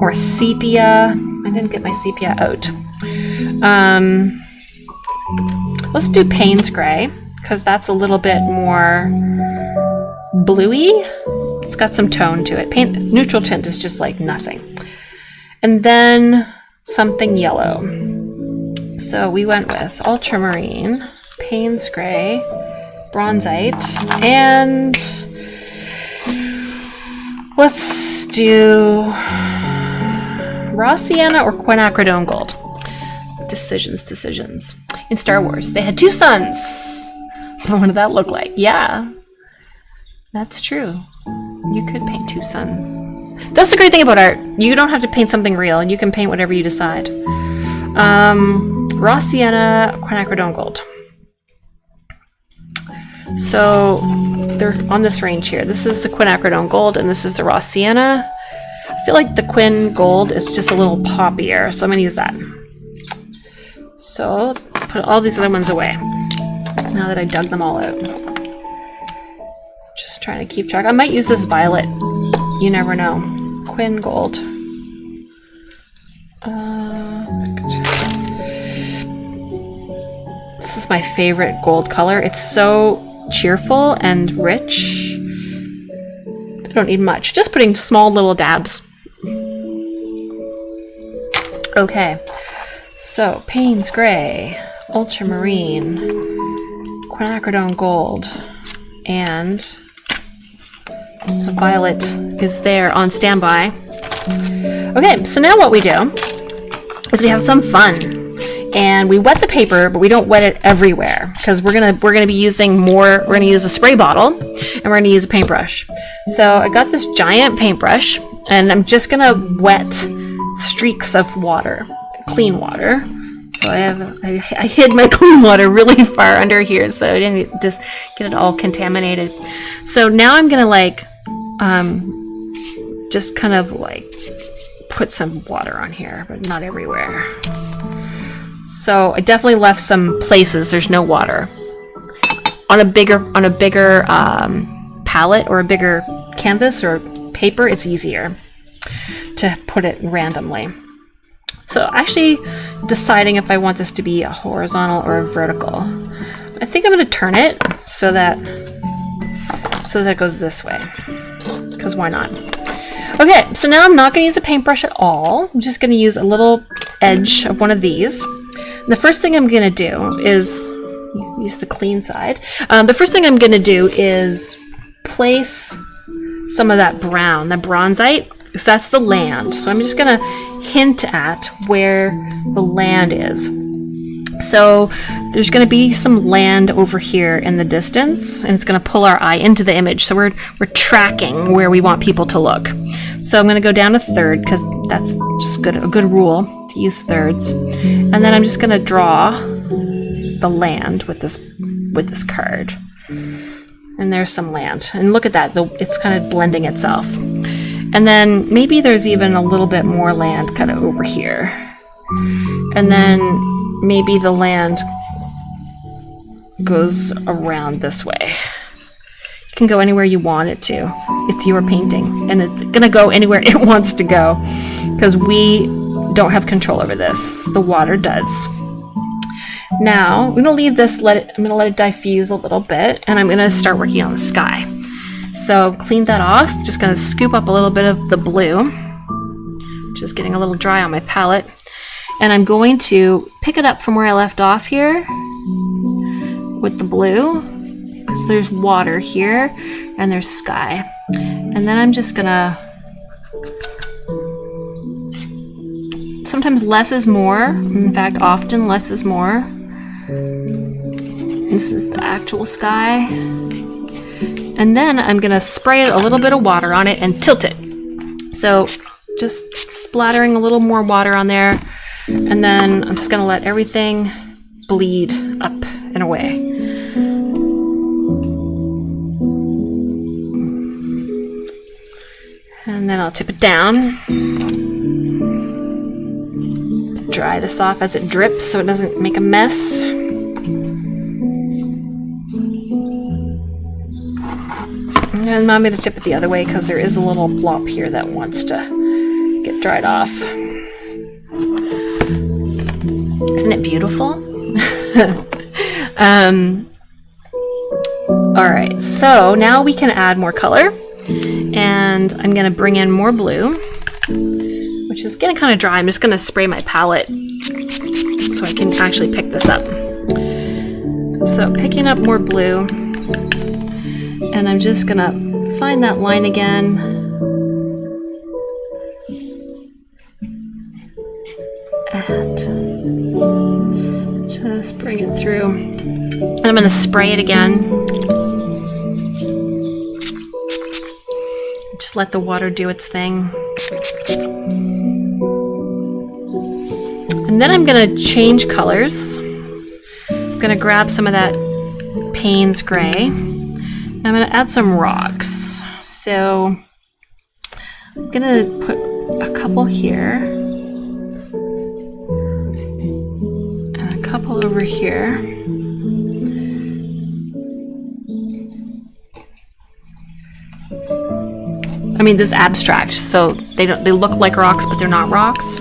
or sepia. I didn't get my sepia out. Let's do Payne's gray because that's a little bit more bluey. It's got some tone to it. Neutral tint is just like nothing. And then something yellow. So we went with ultramarine, Payne's gray, bronzite, and let's do raw sienna or quinacridone gold. Decisions. In Star Wars, they had 2 suns. What did that look like? Yeah, that's true. You could paint 2 suns. That's the great thing about art. You don't have to paint something real. You can paint whatever you decide. Raw sienna, quinacridone gold. So they're on this range here. This is the quinacridone gold, and this is the raw sienna. I feel like the quin gold is just a little poppier, so I'm going to use that. So put all these other ones away now that I dug them all out. Just trying to keep track. I might use this violet. You never know. Quin gold. This is my favorite gold color. It's so cheerful and rich. I don't need much. Just putting small little dabs. Okay. So, Payne's gray, ultramarine, quinacridone gold, and the violet is there on standby. Okay, so now what we do is we have some fun, and we wet the paper, but we don't wet it everywhere because we're gonna be using more. We're gonna use a spray bottle, and we're gonna use a paintbrush. So I got this giant paintbrush, and I'm just gonna wet streaks of water. Clean water. So I hid my clean water really far under here so I didn't just get it all contaminated. So now I'm gonna like just kind of like put some water on here, but not everywhere. So I definitely left some places there's no water. On a bigger palette or a bigger canvas or paper, it's easier to put it randomly. So actually deciding if I want this to be a horizontal or a vertical. I think I'm going to turn it so that it goes this way, because why not? Okay, so now I'm not going to use a paintbrush at all. I'm just going to use a little edge of one of these. The first thing I'm going to do is use the clean side. The first thing I'm going to do is place some of that brown, the bronzite, because that's the land. So I'm just going to hint at where the land is. So there's going to be some land over here in the distance, and it's going to pull our eye into the image. So we're tracking where we want people to look. So I'm going to go down a third because that's just a good rule to use thirds. And then I'm just going to draw the land with this card. And there's some land. And look at that, it's kind of blending itself. And then maybe there's even a little bit more land kind of over here. And then maybe the land goes around this way. You can go anywhere you want it to. It's your painting, and it's gonna go anywhere it wants to go because we don't have control over this. The water does. Now I'm gonna leave this. I'm gonna let it diffuse a little bit, and I'm gonna start working on the sky. So clean that off. Just gonna scoop up a little bit of the blue, which is getting a little dry on my palette. And I'm going to pick it up from where I left off here with the blue, because there's water here and there's sky. And then I'm just gonna, sometimes less is more. In fact, often less is more. This is the actual sky. And then I'm gonna spray a little bit of water on it and tilt it. So just splattering a little more water on there. And then I'm just gonna let everything bleed up and away. And then I'll tip it down. Dry this off as it drips so it doesn't make a mess. And I'm going to tip it the other way because there is a little blob here that wants to get dried off. Isn't it beautiful? All right, so now we can add more color, and I'm going to bring in more blue, which is getting kind of dry. I'm just gonna spray my palette so I can actually pick this up. So picking up more blue, and I'm just gonna find that line again. And just bring it through. And I'm gonna spray it again. Just let the water do its thing. And then I'm gonna change colors. I'm gonna grab some of that Payne's gray. And I'm gonna add some rocks. So I'm gonna put a couple here. And a couple over here. I mean, this is abstract, so they look like rocks, but they're not rocks.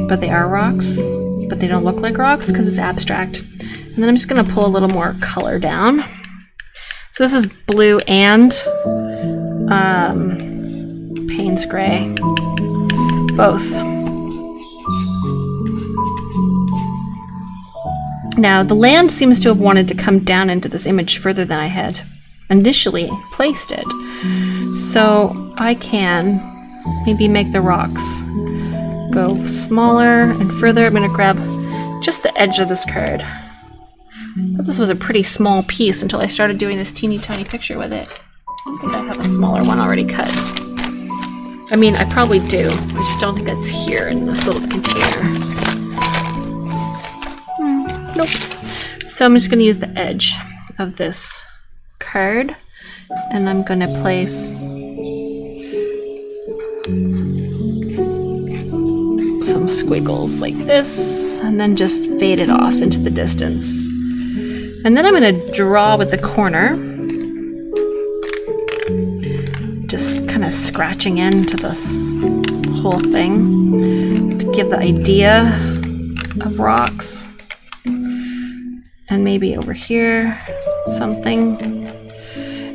But they are rocks, but they don't look like rocks because it's abstract. And then I'm just gonna pull a little more color down. So this is blue and Payne's gray, both. Now the land seems to have wanted to come down into this image further than I had initially placed it. So I can maybe make the rocks go smaller and further. I'm going to grab just the edge of this card. I thought this was a pretty small piece until I started doing this teeny tiny picture with it. I don't think I have a smaller one already cut. I mean, I probably do. I just don't think it's here in this little container. Nope. So I'm just going to use the edge of this card, and I'm going to place some squiggles like this, and then just fade it off into the distance. And then I'm going to draw with the corner, just kind of scratching into this whole thing to give the idea of rocks. And maybe over here, something.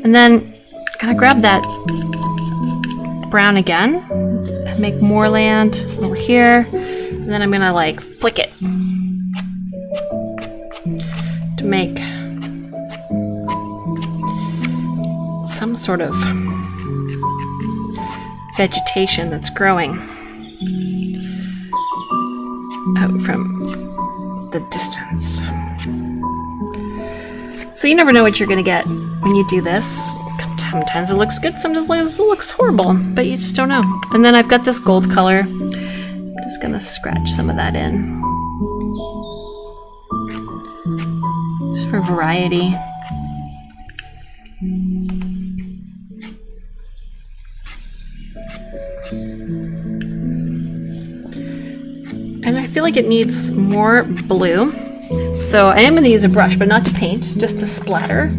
And then I'm gonna grab that brown again and make more land over here. And then I'm gonna like flick it to make some sort of vegetation that's growing out from the distance. So you never know what you're gonna get when you do this. Sometimes it looks good, sometimes it looks horrible, but you just don't know. And then I've got this gold color. I'm just gonna scratch some of that in. Just for variety. And I feel like it needs more blue. So I am going to use a brush, but not to paint, just to splatter.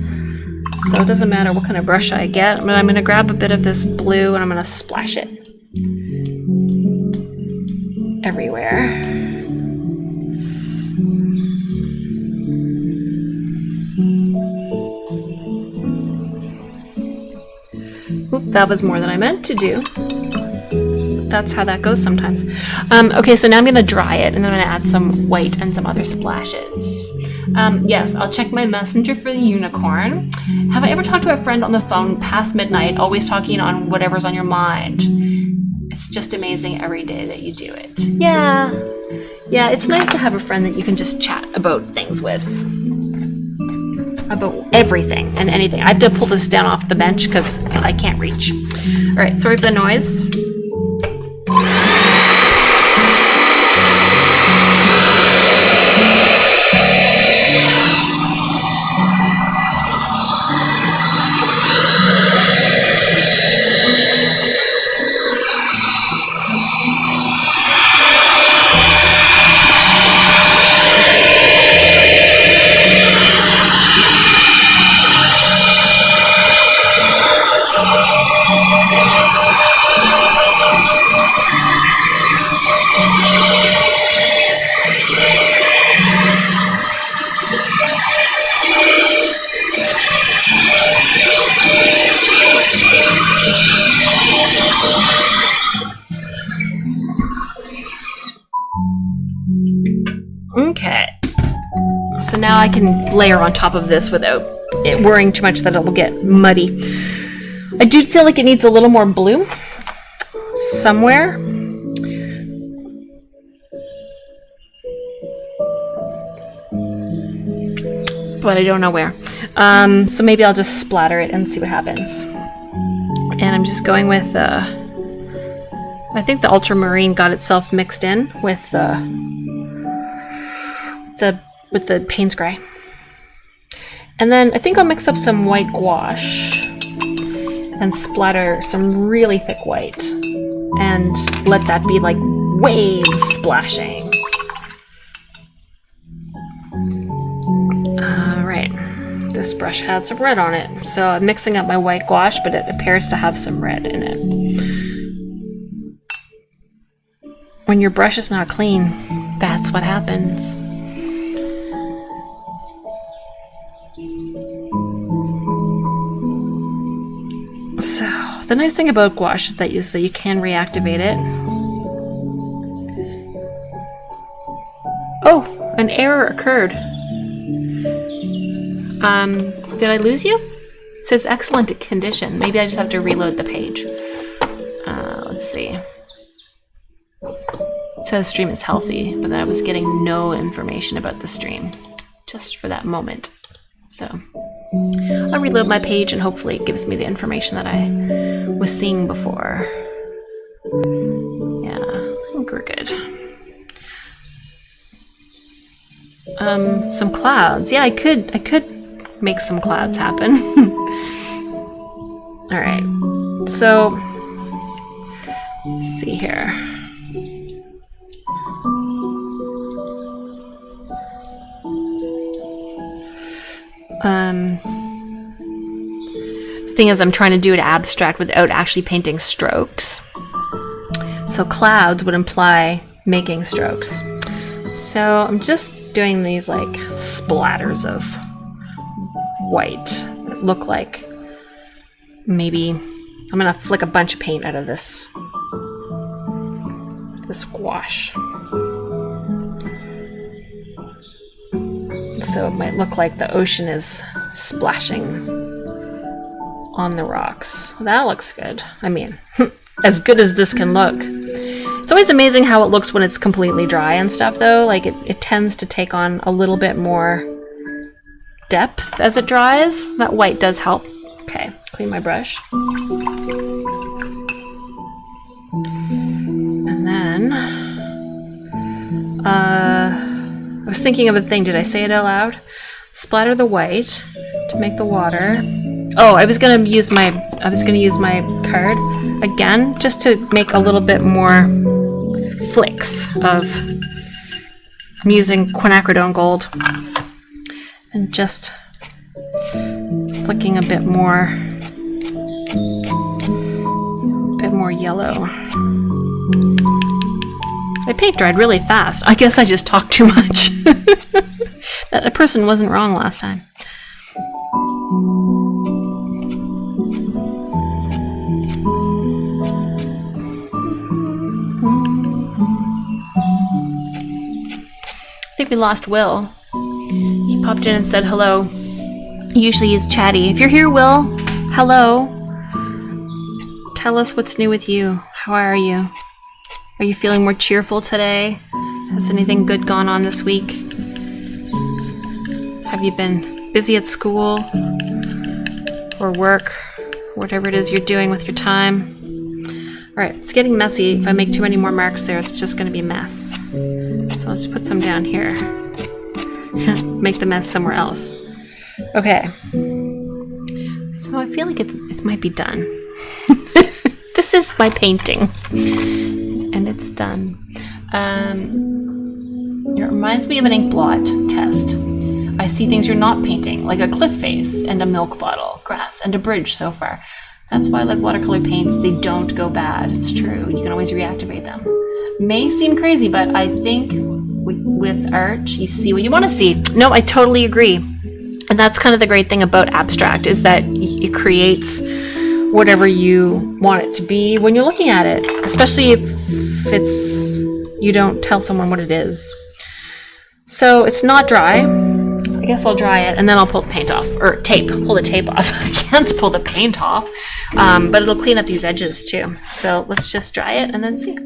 So it doesn't matter what kind of brush I get, but I'm going to grab a bit of this blue and I'm going to splash it everywhere. Oop, that was more than I meant to do. That's how that goes sometimes. Okay, so now I'm gonna dry it, and then I'm gonna add some white and some other splashes. Yes, I'll check my messenger for the unicorn. Have I ever talked to a friend on the phone past midnight, always talking on whatever's on your mind? It's just amazing every day that you do it. Yeah, it's nice to have a friend that you can just chat about things with. About everything and anything. I have to pull this down off the bench because I can't reach. All right, sorry for the noise. Okay. So now I can layer on top of this without it worrying too much that it will get muddy. I do feel like it needs a little more blue somewhere. But I don't know where. So maybe I'll just splatter it and see what happens. And I'm just going with, I think the ultramarine got itself mixed in with the Payne's Gray. And then I think I'll mix up some white gouache and splatter some really thick white and let that be like waves splashing. Alright, this brush had some red on it, so I'm mixing up my white gouache, but it appears to have some red in it. When your brush is not clean, that's what happens. So, the nice thing about gouache is that you can reactivate it. Oh, an error occurred. Did I lose you? It says excellent condition. Maybe I just have to reload the page. Let's see. It says stream is healthy, but then I was getting no information about the stream just for that moment. So I'll reload my page and hopefully it gives me the information that I was seeing before. Yeah, I think we're good. Some clouds. Yeah, I could make some clouds happen. All right. So let's see here. The thing is, I'm trying to do it abstract without actually painting strokes. So clouds would imply making strokes. So I'm just doing these like splatters of white that look like maybe I'm gonna flick a bunch of paint out of this gouache. So it might look like the ocean is splashing on the rocks. Well, that looks good. I mean, as good as this can look. It's always amazing how it looks when it's completely dry and stuff, though. Like, it tends to take on a little bit more depth as it dries. That white does help. Okay, clean my brush. And then, I was thinking of a thing. Did I say it out loud? Splatter the white to make the water. Oh, I was gonna use my card again, just to make a little bit more flicks of. I'm using quinacridone gold and just flicking a bit more yellow. My paint dried really fast. I guess I just talked too much. That person wasn't wrong last time. I think we lost Will. He popped in and said hello. Usually he's chatty. If you're here, Will, hello. Tell us what's new with you. How are you? Are you feeling more cheerful today? Has anything good gone on this week? Have you been busy at school or work? Whatever it is you're doing with your time. Alright, it's getting messy. If I make too many more marks there, it's just going to be a mess. So let's put some down here. Make the mess somewhere else. Okay. So I feel like it might be done. This is my painting. And it's done. It reminds me of an ink blot test. I see things you're not painting, like a cliff face and a milk bottle, grass, and a bridge so far. That's why I like watercolor paints. They don't go bad. It's true. You can always reactivate them. May seem crazy, but I think with art, you see what you want to see. No, I totally agree. And that's kind of the great thing about abstract, is that it creates whatever you want it to be when you're looking at it, especially if you don't tell someone what it is. So it's not dry. I guess I'll dry it and then I'll pull the paint off, or tape, pull the tape off. I can't pull the paint off, but it'll clean up these edges too. So let's just dry it and then see. I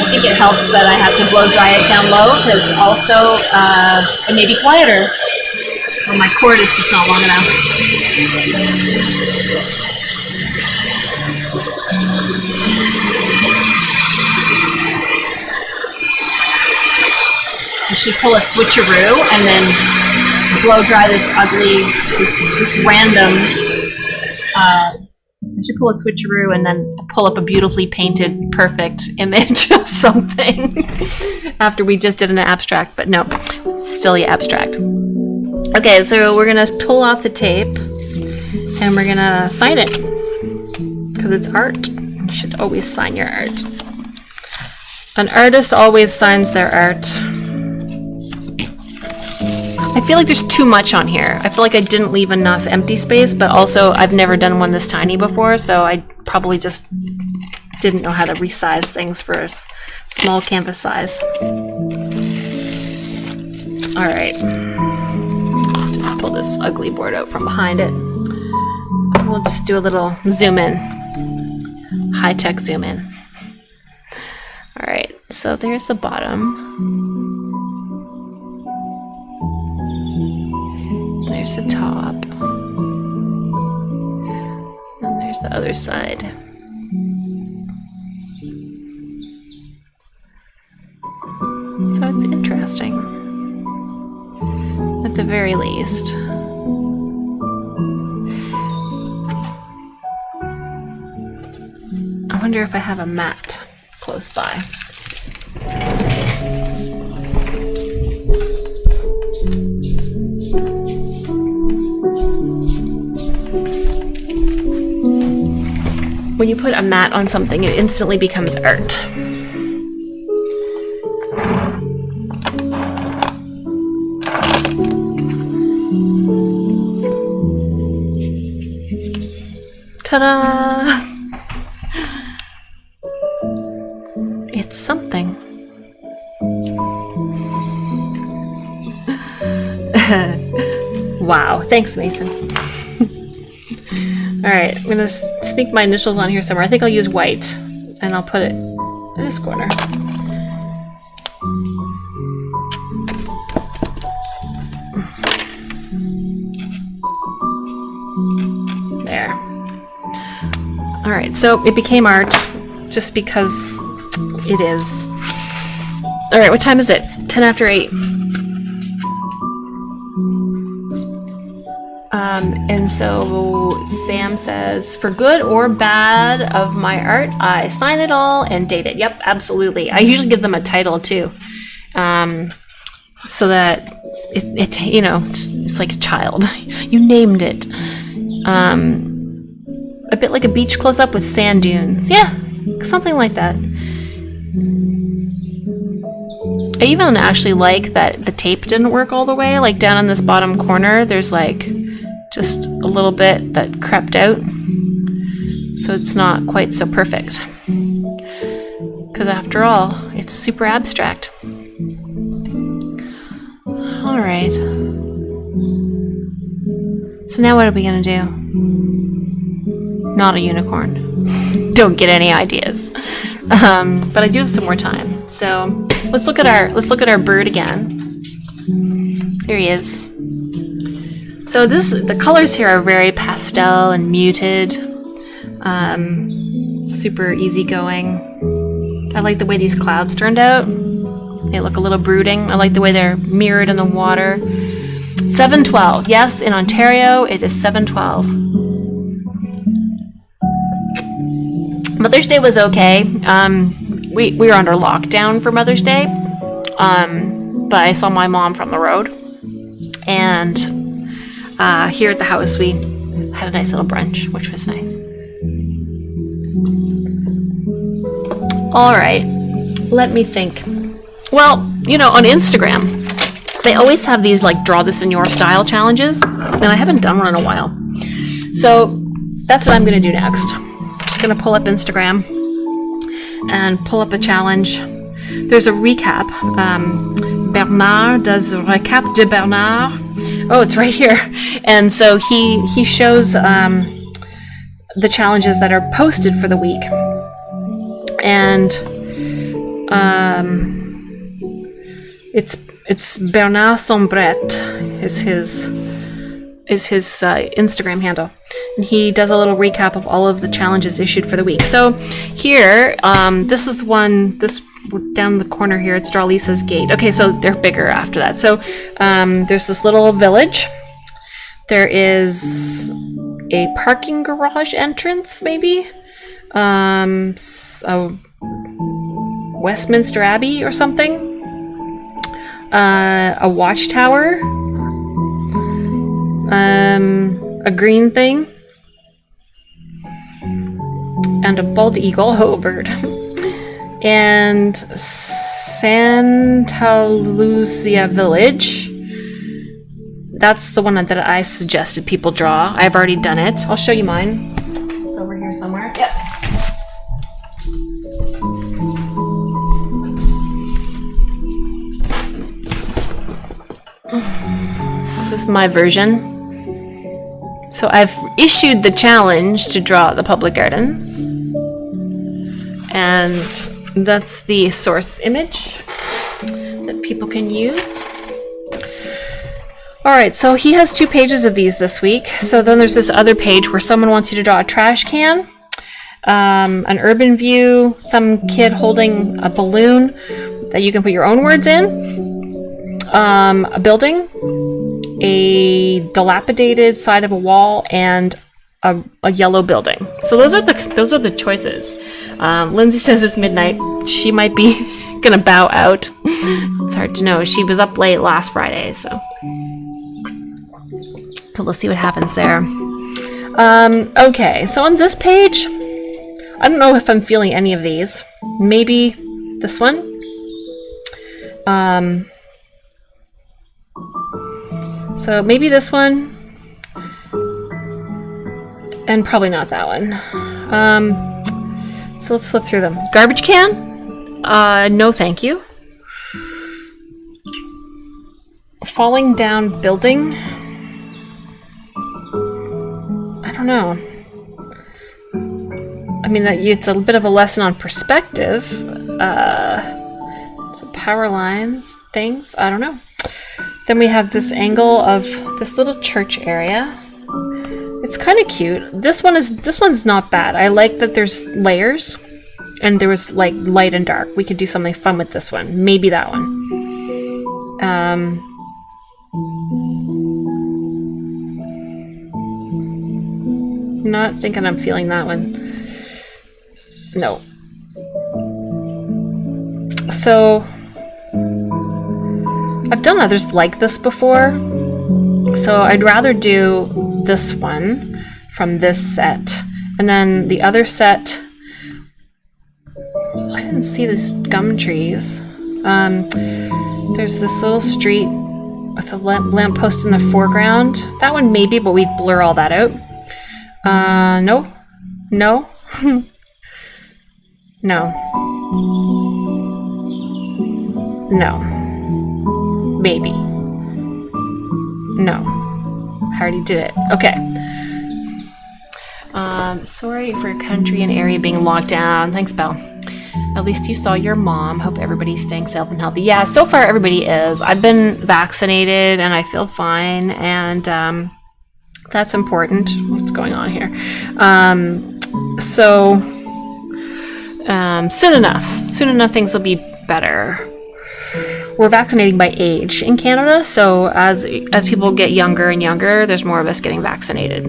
think it helps that I have to blow dry it down low, because also it may be quieter. Well, my cord is just not long enough. I should pull a switcheroo and then blow dry this ugly, this random. I should pull a switcheroo and then pull up a beautifully painted, perfect image of something after we just did an abstract, but no, it's still the abstract. Okay, so we're gonna pull off the tape and we're gonna sign it because it's art. You should always sign your art. An artist always signs their art. I feel like there's too much on here. I feel like I didn't leave enough empty space, but also I've never done one this tiny before, so I probably just didn't know how to resize things for a small canvas size. All right, let's just pull this ugly board out from behind it. We'll just do a little zoom in, high-tech zoom in. All right, so there's the bottom. There's the top. And there's the other side. So it's interesting, at the very least. I wonder if I have a mat close by. When you put a mat on something, it instantly becomes art. Ta-da! It's something. Wow, thanks, Mason. Alright, I'm gonna sneak my initials on here somewhere. I think I'll use white, and I'll put it in this corner. There. Alright, so it became art, just because it is. Alright, what time is it? 10 after 8. And so Sam says, for good or bad of my art, I sign it all and date it. Yep, absolutely. I usually give them a title too, so that it you know, it's like a child. You named it. A bit like a beach close-up with sand dunes. Yeah, something like that. I even actually like that the tape didn't work all the way. Like down in this bottom corner, there's like just a little bit that crept out, so it's not quite so perfect, because after all, it's super abstract. All right, so now what are we gonna do? Not a unicorn. Don't get any ideas. But I do have some more time, so let's look at our bird again. Here he is. So the colors here are very pastel and muted, super easygoing. I like the way these clouds turned out. They look a little brooding. I like the way they're mirrored in the water. 7:12. Yes, in Ontario, it is 7:12. Mother's Day was okay. We were under lockdown for Mother's Day, but I saw my mom from the road, and here at the house we had a nice little brunch, which was nice. All right, let me think. Well, you know, on Instagram, they always have these like draw this in your style challenges, and I haven't done one in a while. So that's what I'm gonna do next. Just gonna pull up Instagram and pull up a challenge. There's a recap. Bernard does recap de Bernard. Oh, it's right here. And so he shows the challenges that are posted for the week. And it's Bernard Sombret is his Instagram handle, and he does a little recap of all of the challenges issued for the week. So here, this is one, this down the corner here, it's Draw Lisa's Gate. Okay, so they're bigger after that. So there's this little village. There is a parking garage entrance, maybe. A Westminster Abbey or something. A watchtower. A green thing. And a bald eagle, oh, bird. And Santa Lucia Village. That's the one that I suggested people draw. I've already done it. I'll show you mine. It's over here somewhere. Yep. This is my version. So I've issued the challenge to draw the public gardens. And that's the source image that people can use. All right, so he has 2 pages of these this week. So then there's this other page where someone wants you to draw a trash can, an urban view, some kid holding a balloon that you can put your own words in, a building, a dilapidated side of a wall, and a yellow building. So those are the choices. Lindsay says it's midnight. She might be gonna bow out. It's hard to know. She was up late last Friday, so we'll see what happens there. Okay, so on this page, I don't know if I'm feeling any of these. Maybe this one. So maybe this one. And probably not that one. So let's flip through them. Garbage can? No thank you. Falling down building? I don't know. I mean, it's a bit of a lesson on perspective. So power lines, things, I don't know. Then we have this angle of this little church area. It's kind of cute. This one's not bad. I like that there's layers and there was like light and dark. We could do something fun with this one. Maybe that one. Not thinking I'm feeling that one. No. So I've done others like this before. So I'd rather do this one from this set. And then the other set, I didn't see these gum trees. There's this little street with a lamppost in the foreground. That one maybe, but we'd blur all that out. No. No. No. No. Maybe. No. I already did it. Okay. Sorry for your country and area being locked down. Thanks, Belle. At least you saw your mom. Hope everybody's staying safe and healthy. Yeah, so far everybody is. I've been vaccinated and I feel fine, and that's important. What's going on here? Soon enough things will be better. We're vaccinating by age in Canada, so as people get younger and younger, there's more of us getting vaccinated.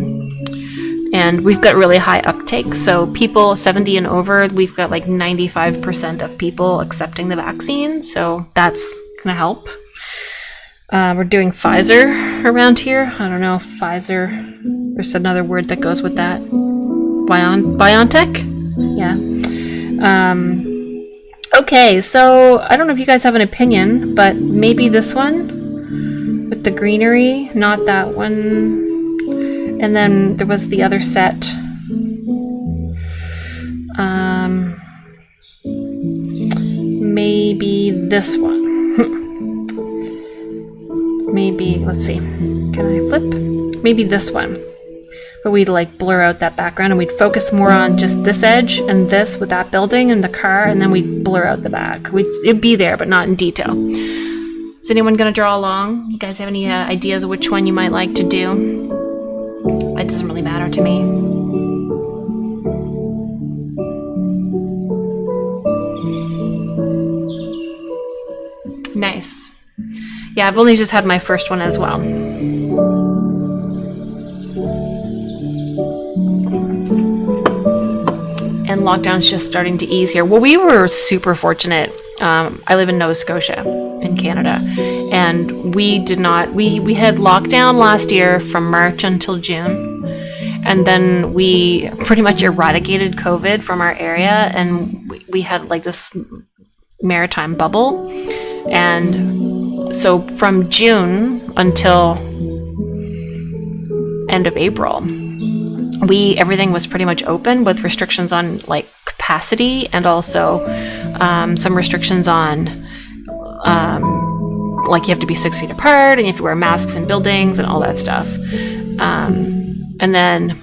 And we've got really high uptake, so people 70 and over, we've got like 95% of people accepting the vaccine, so that's gonna help. We're doing Pfizer around here. I don't know if Pfizer, there's another word that goes with that. BioNTech? Yeah. Okay, so I don't know if you guys have an opinion, but maybe this one with the greenery, not that one. And then there was the other set. Maybe this one. Maybe, let's see. Can I flip? Maybe this one. But we'd like blur out that background and we'd focus more on just this edge and this with that building and the car, and then we'd blur out the back. It'd be there, but not in detail. Is anyone going to draw along? You guys have any ideas of which one you might like to do? It doesn't really matter to me. Nice. Yeah, I've only just had my first one as well. And lockdown's just starting to ease here. Well, we were super fortunate. I live in Nova Scotia in Canada, and we did not, we had lockdown last year from March until June, and then we pretty much eradicated COVID from our area, and we had like this maritime bubble. And so from June until end of April, everything was pretty much open with restrictions on like capacity, and also some restrictions on like you have to be 6 feet apart and you have to wear masks in buildings and all that stuff. And then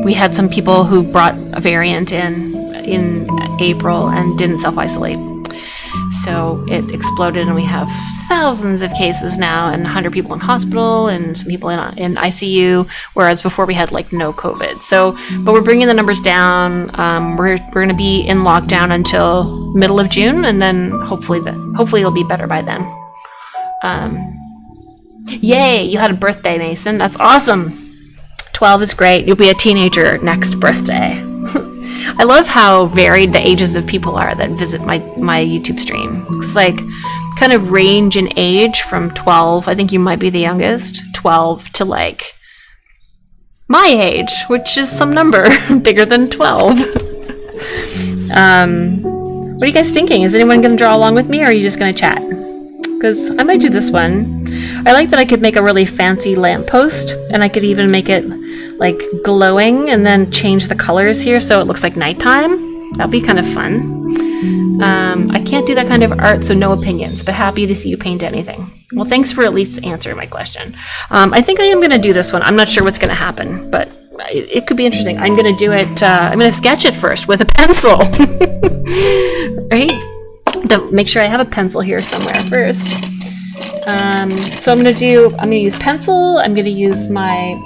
we had some people who brought a variant in April and didn't self-isolate. So it exploded, and we have thousands of cases now, and 100 people in hospital, and some people in ICU, whereas before we had like no COVID. So, but we're bringing the numbers down. We're going to be in lockdown until middle of June, and then hopefully it'll be better by then. Yay! You had a birthday, Mason. That's awesome. 12 is great. You'll be a teenager next birthday. I love how varied the ages of people are that visit my YouTube stream. It's like kind of range in age from 12, I think you might be the youngest, 12 to like my age, which is some number bigger than 12. What are you guys thinking? Is anyone going to draw along with me, or are you just going to chat? Because I might do this one. I like that I could make a really fancy lamppost, and I could even make it like glowing and then change the colors here so it looks like nighttime. That'd be kind of fun. I can't do that kind of art, so no opinions, but happy to see you paint anything. Well, thanks for at least answering my question. I think I am going to do this one. I'm not sure what's going to happen, but it could be interesting. I'm going to do it, I'm going to sketch it first with a pencil. Right? Make sure I have a pencil here somewhere first. So I'm going to use pencil. I'm going to use my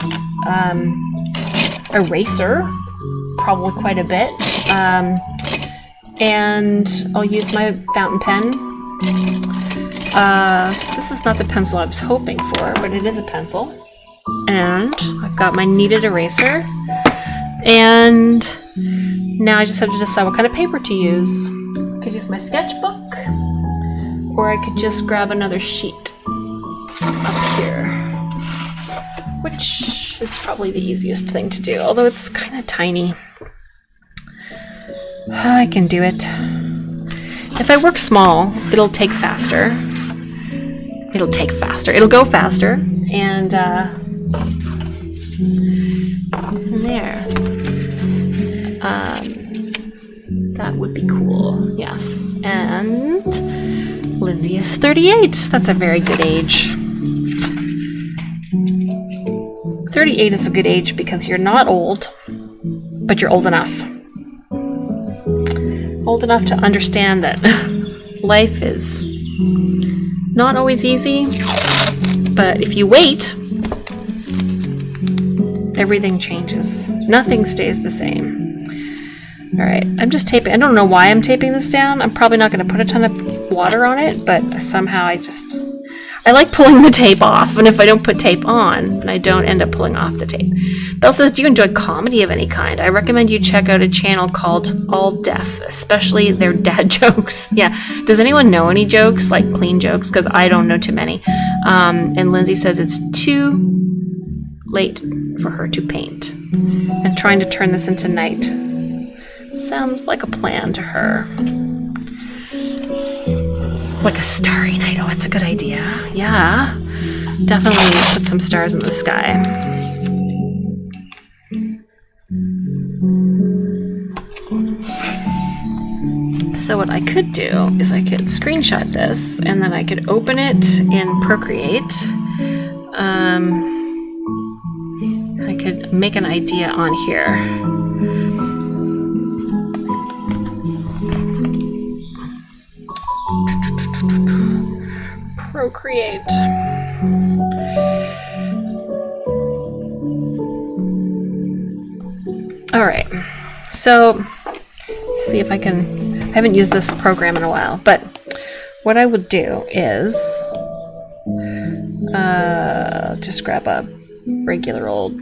eraser, probably quite a bit. And I'll use my fountain pen. This is not the pencil I was hoping for, but it is a pencil. And I've got my kneaded eraser. And now I just have to decide what kind of paper to use. I could use my sketchbook, or I could just grab another sheet up here, which is probably the easiest thing to do, although it's kind of tiny. I can do it. If I work small, it'll take faster. It'll go faster. And there. That would be cool. Yes. And Lindsay is 38. That's a very good age. 38 is a good age because you're not old, but you're old enough. Old enough to understand that life is not always easy, but if you wait, everything changes. Nothing stays the same. All right, I'm just taping. I don't know why I'm taping this down. I'm probably not going to put a ton of water on it, but somehow I like pulling the tape off, and if I don't put tape on, then I don't end up pulling off the tape. Belle says, do you enjoy comedy of any kind? I recommend you check out a channel called All Deaf, especially their dad jokes. Yeah, does anyone know any jokes, like clean jokes? Because I don't know too many. And Lindsay says it's too late for her to paint. And trying to turn this into night sounds like a plan to her. Like a starry night. Oh, it's a good idea. Yeah. Definitely put some stars in the sky. So what I could do is I could screenshot this and then I could open it in Procreate. I could make an idea on here. Procreate. All right, so let's see if I can, I haven't used this program in a while, but what I would do is just grab a regular old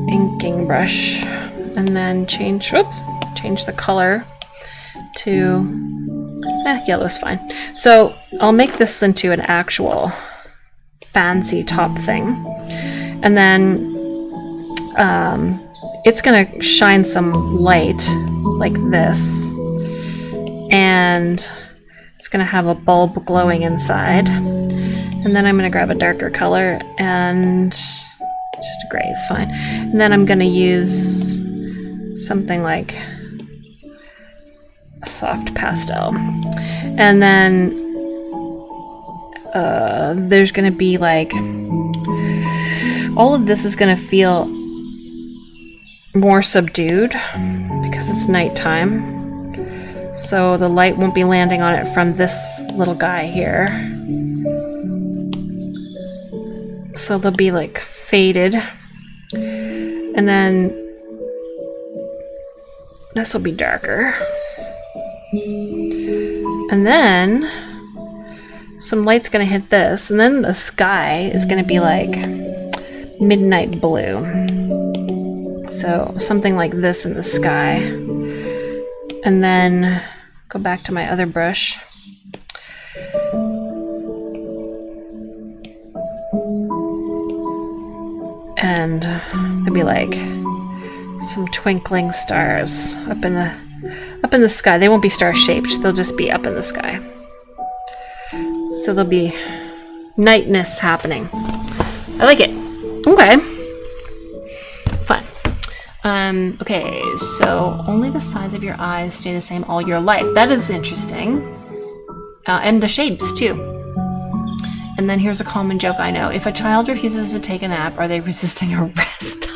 inking brush and then change the color to yellow's fine. So I'll make this into an actual fancy top thing, and then it's gonna shine some light like this, and it's gonna have a bulb glowing inside, and then I'm gonna grab a darker color and just a gray is fine, and then I'm gonna use something like a soft pastel, and then there's gonna be like, all of this is gonna feel more subdued because it's nighttime, so the light won't be landing on it from this little guy here, so they'll be like faded, and then this will be darker, and then some light's gonna hit this, and then the sky is gonna be like midnight blue. So something like this in the sky. And then go back to my other brush. And it'll be like some twinkling stars up in the sky. They won't be star shaped, they'll just be up in the sky. So there'll be nightness happening. I like it. Okay. Fun. Okay, so only the size of your eyes stay the same all your life. That is interesting. And the shapes too. And then here's a common joke I know. If a child refuses to take a nap, are they resisting arrest?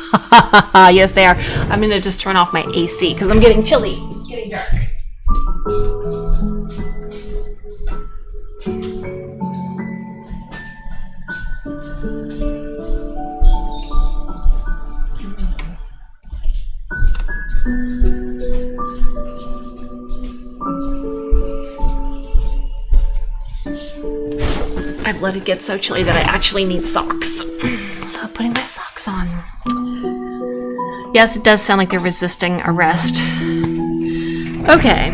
Yes, they are. I'm gonna just turn off my AC because I'm getting chilly. It's getting dark. I've let it get so chilly that I actually need socks. So I'm putting my socks on. Yes, it does sound like they're resisting arrest. Okay.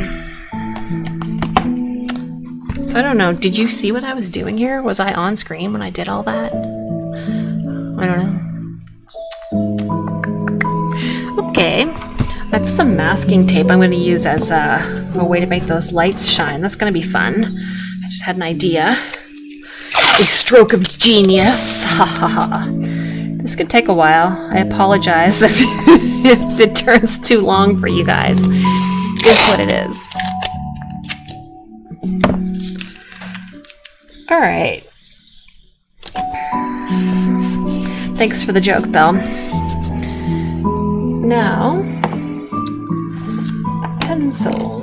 So I don't know, did you see what I was doing here? Was I on screen when I did all that? I don't know. Okay. I have some masking tape I'm going to use as a way to make those lights shine. That's going to be fun. I just had an idea. A stroke of genius. Ha ha ha. This could take a while. I apologize if it turns too long for you guys. It's what it is. Alright. Thanks for the joke, Belle. Now, pencil.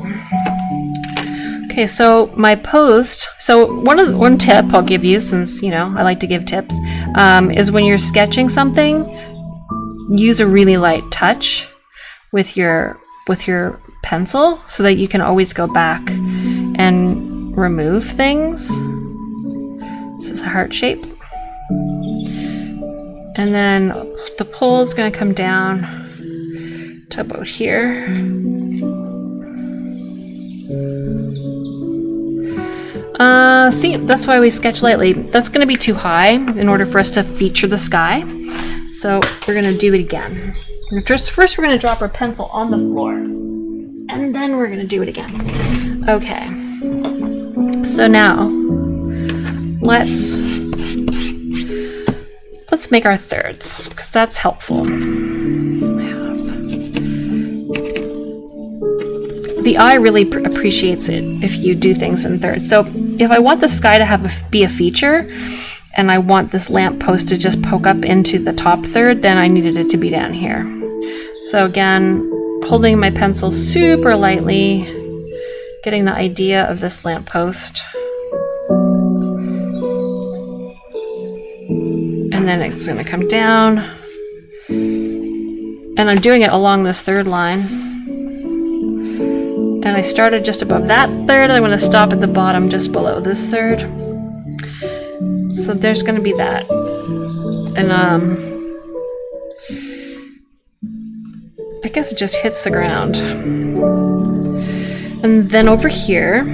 Okay, so my post, so one tip I'll give you, since, you know, I like to give tips, is when you're sketching something, use a really light touch with your pencil so that you can always go back and remove things. This is a heart shape. And then the pull is going to come down to about here. See, that's why we sketch lightly. That's going to be too high in order for us to feature the sky. So we're going to do it again. First we're going to drop our pencil on the floor. And then we're going to do it again. Okay. So now, let's make our thirds, because that's helpful. the eye really appreciates it if you do things in thirds. So if I want the sky to be a feature, and I want this lamp post to just poke up into the top third, then I needed it to be down here. So again, holding my pencil super lightly, getting the idea of this lamp post. And then it's going to come down. And I'm doing it along this third line. And I started just above that third. I'm going to stop at the bottom just below this third. So there's going to be that. And I guess it just hits the ground. And then over here,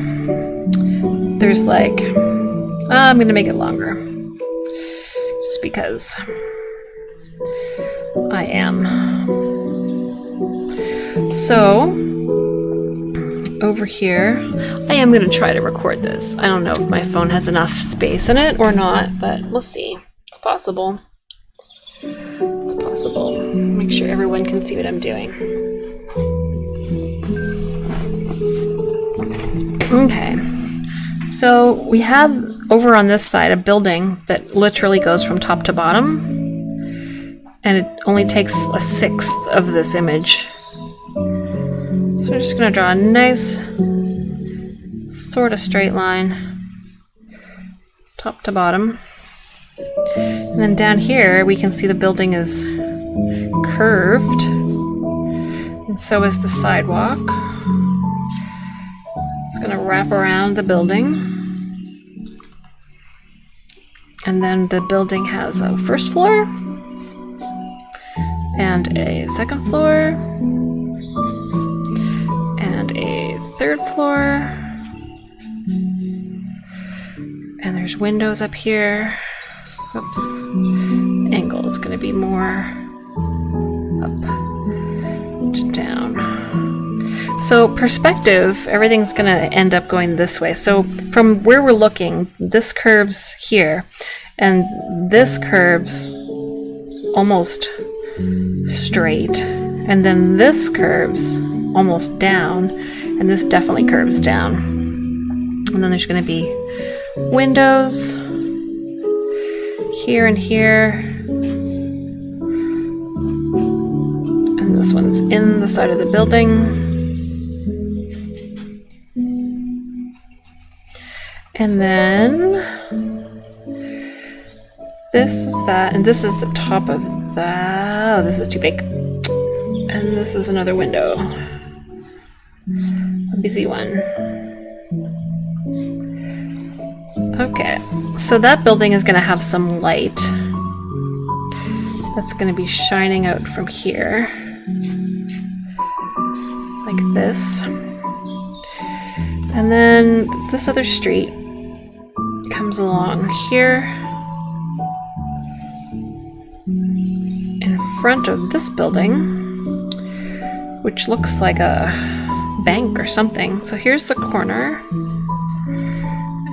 there's like, I'm going to make it longer. Just because I am. So, over here, I am going to try to record this. I don't know if my phone has enough space in it or not, but we'll see. It's possible. It's possible. Make sure everyone can see what I'm doing. Okay. So we have over on this side a building that literally goes from top to bottom, and it only takes 1/6 of this image. So we're just going to draw a nice sort of straight line top to bottom. And then down here we can see the building is curved, and so is the sidewalk. It's going to wrap around the building. And then the building has a first floor and a second floor and a third floor. And there's windows up here. Oops. Angle is going to be more up to down. So perspective, everything's going to end up going this way. So from where we're looking, this curves here, and this curves almost straight, and then this curves almost down, and this definitely curves down. And then there's going to be windows here and here, and this one's in the side of the building. And then this is that, and this is the top of that. Oh, this is too big. And this is another window. A busy one. Okay, so that building is going to have some light that's going to be shining out from here. Like this. And then this other street comes along here in front of this building, which looks like a bank or something. So here's the corner,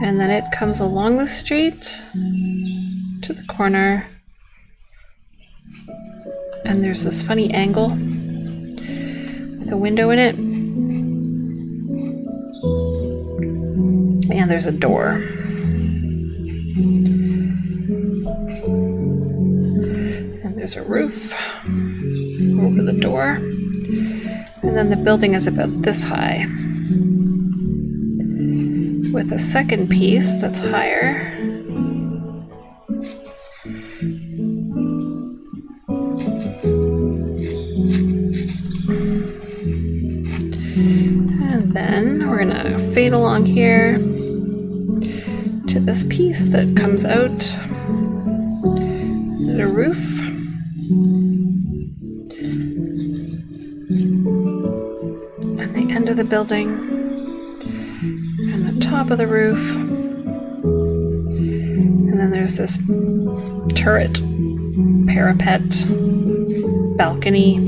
and then it comes along the street to the corner, and there's this funny angle with a window in it, and there's a door. There's a roof over the door, and then the building is about this high, with a second piece that's higher. And then we're gonna fade along here to this piece that comes out to the roof. And the end of the building, and the top of the roof, and then there's this turret, parapet, balcony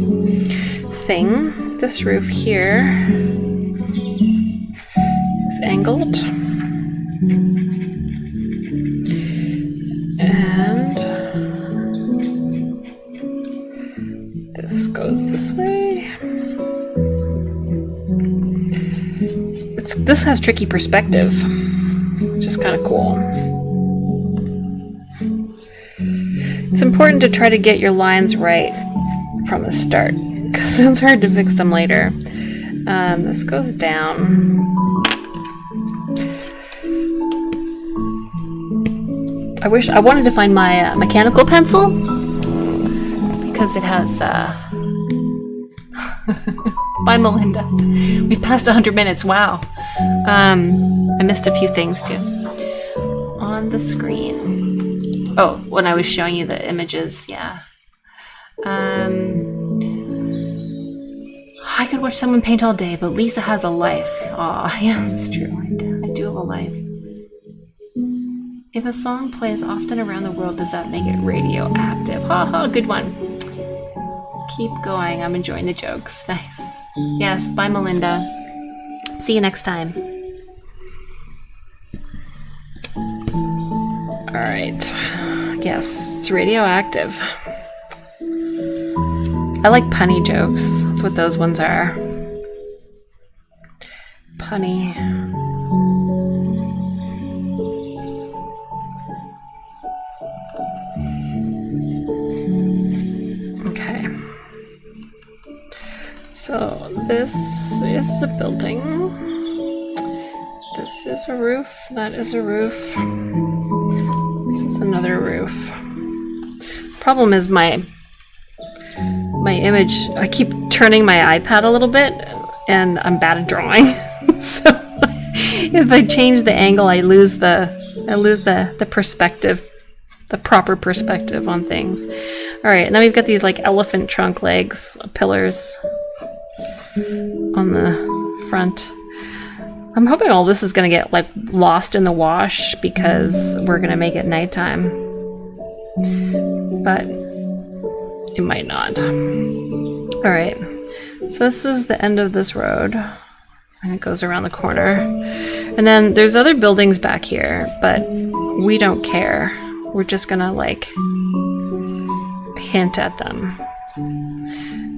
thing. This roof here is angled, and this goes this way. This has tricky perspective, which is kind of cool. It's important to try to get your lines right from the start, because it's hard to fix them later. This goes down. I wanted to find my mechanical pencil, because it has Bye, Melinda. We've passed 100 minutes. Wow. I missed a few things too on the screen. Oh, when I was showing you the images, yeah. I could watch someone paint all day, but Lisa has a life. Aw, yeah, that's true. I do have a life. If a song plays often around the world, does that make it radioactive? Ha ha, good one. Keep going. I'm enjoying the jokes. Nice. Yes, bye, Melinda. See you next time. All right. Yes, it's radioactive. I like punny jokes. That's what those ones are. Punny. Okay. So this is the building. This is a roof. That is a roof. This is another roof. Problem is my image, I keep turning my iPad a little bit and I'm bad at drawing. So if I change the angle, I lose the perspective, the proper perspective on things. All right, now we've got these like elephant trunk legs, pillars on the front. I'm hoping all this is gonna get like lost in the wash because we're gonna make it nighttime, but it might not. All right, so this is the end of this road and it goes around the corner. And then there's other buildings back here, but we don't care. We're just gonna like hint at them.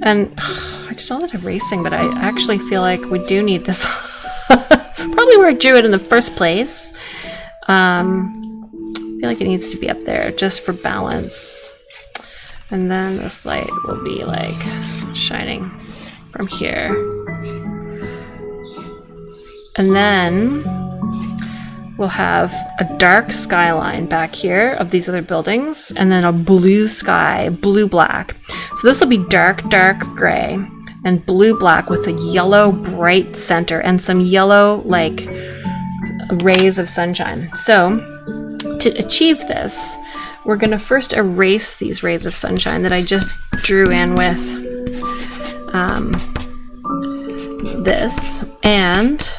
And I did all that erasing, but I actually feel like we do need this. Probably where I drew it in the first place. I feel like it needs to be up there just for balance. And then this light will be like shining from here. And then we'll have a dark skyline back here of these other buildings, and then a blue sky, blue-black. So this will be dark gray and blue-black with a yellow bright center and some yellow like rays of sunshine. So to achieve this, we're gonna first erase these rays of sunshine that I just drew in with this, and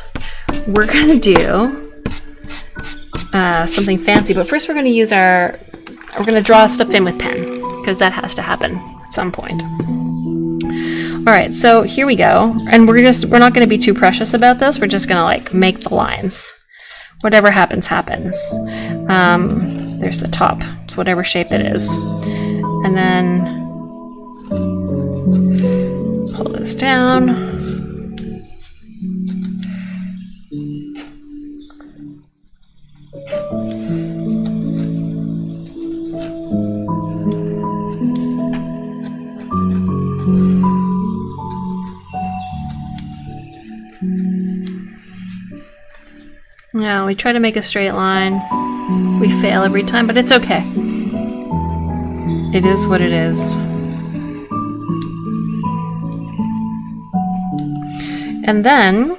we're gonna do something fancy. But first, we're gonna draw stuff in with pen because that has to happen at some point. All right, so here we go, and we're not gonna be too precious about this. We're just gonna like make the lines. Whatever happens, happens. There's the top. It's whatever shape it is. And then pull this down. Yeah, we try to make a straight line. We fail every time, but it's okay. It is what it is. And then,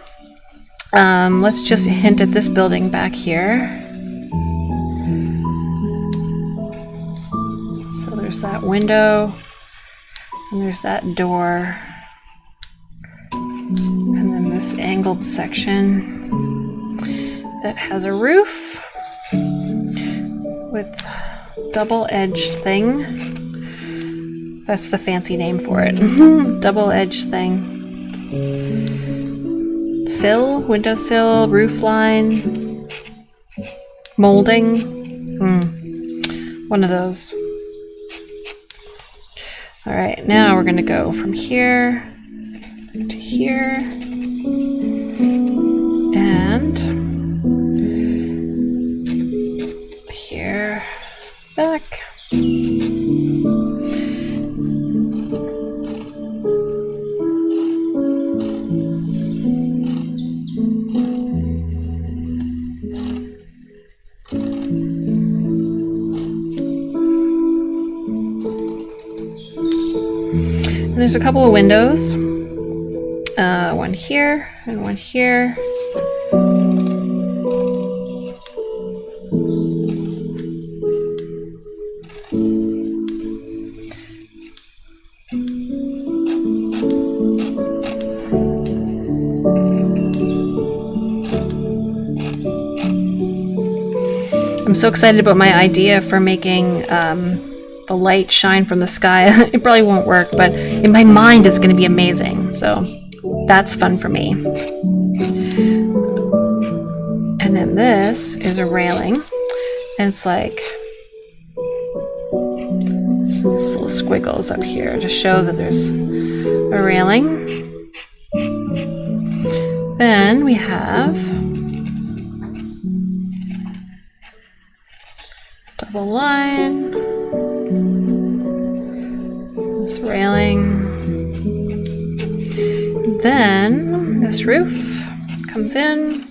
let's just hint at this building back here. So there's that window, and there's that door, and then this angled section that has a roof with double-edged thing. That's the fancy name for it. Double-edged thing. Sill, windowsill, roof line, molding. One of those. All right, now we're gonna go from here to here. And And here, back. And there's a couple of windows, one here and one here. I'm so excited about my idea for making the light shine from the sky. It probably won't work, but in my mind it's going to be amazing. So that's fun for me. And then this is a railing, and it's like some little squiggles up here to show that there's a railing. Then we have double line, this railing, then this roof comes in,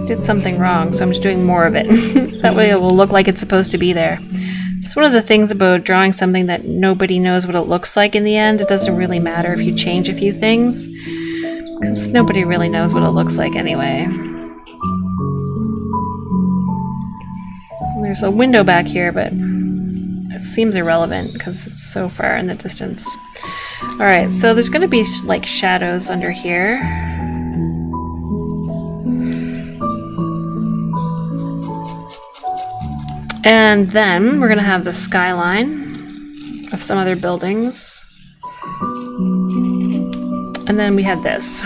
did something wrong, so I'm just doing more of it. That way it will look like it's supposed to be there. It's one of the things about drawing something that nobody knows what it looks like in the end. It doesn't really matter if you change a few things, because nobody really knows what it looks like anyway. There's a window back here, but it seems irrelevant because it's so far in the distance. Alright, so there's going to be like shadows under here. And then we're going to have the skyline of some other buildings. And then we had this.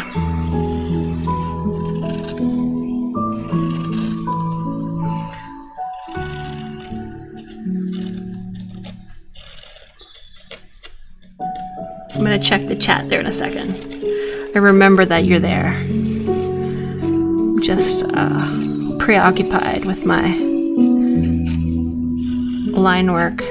I'm going to check the chat there in a second. I remember that you're there. I'm just preoccupied with my line work.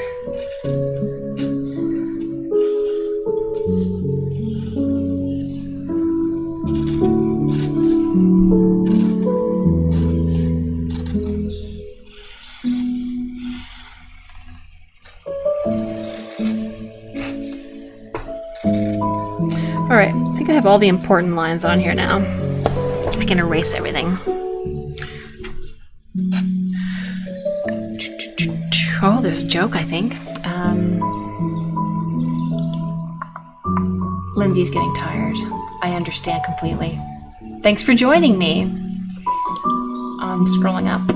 Alright, I think I have all the important lines on here now. I can erase everything. Oh, there's a joke, I think. Lindsay's getting tired. I understand completely. Thanks for joining me. I'm scrolling up.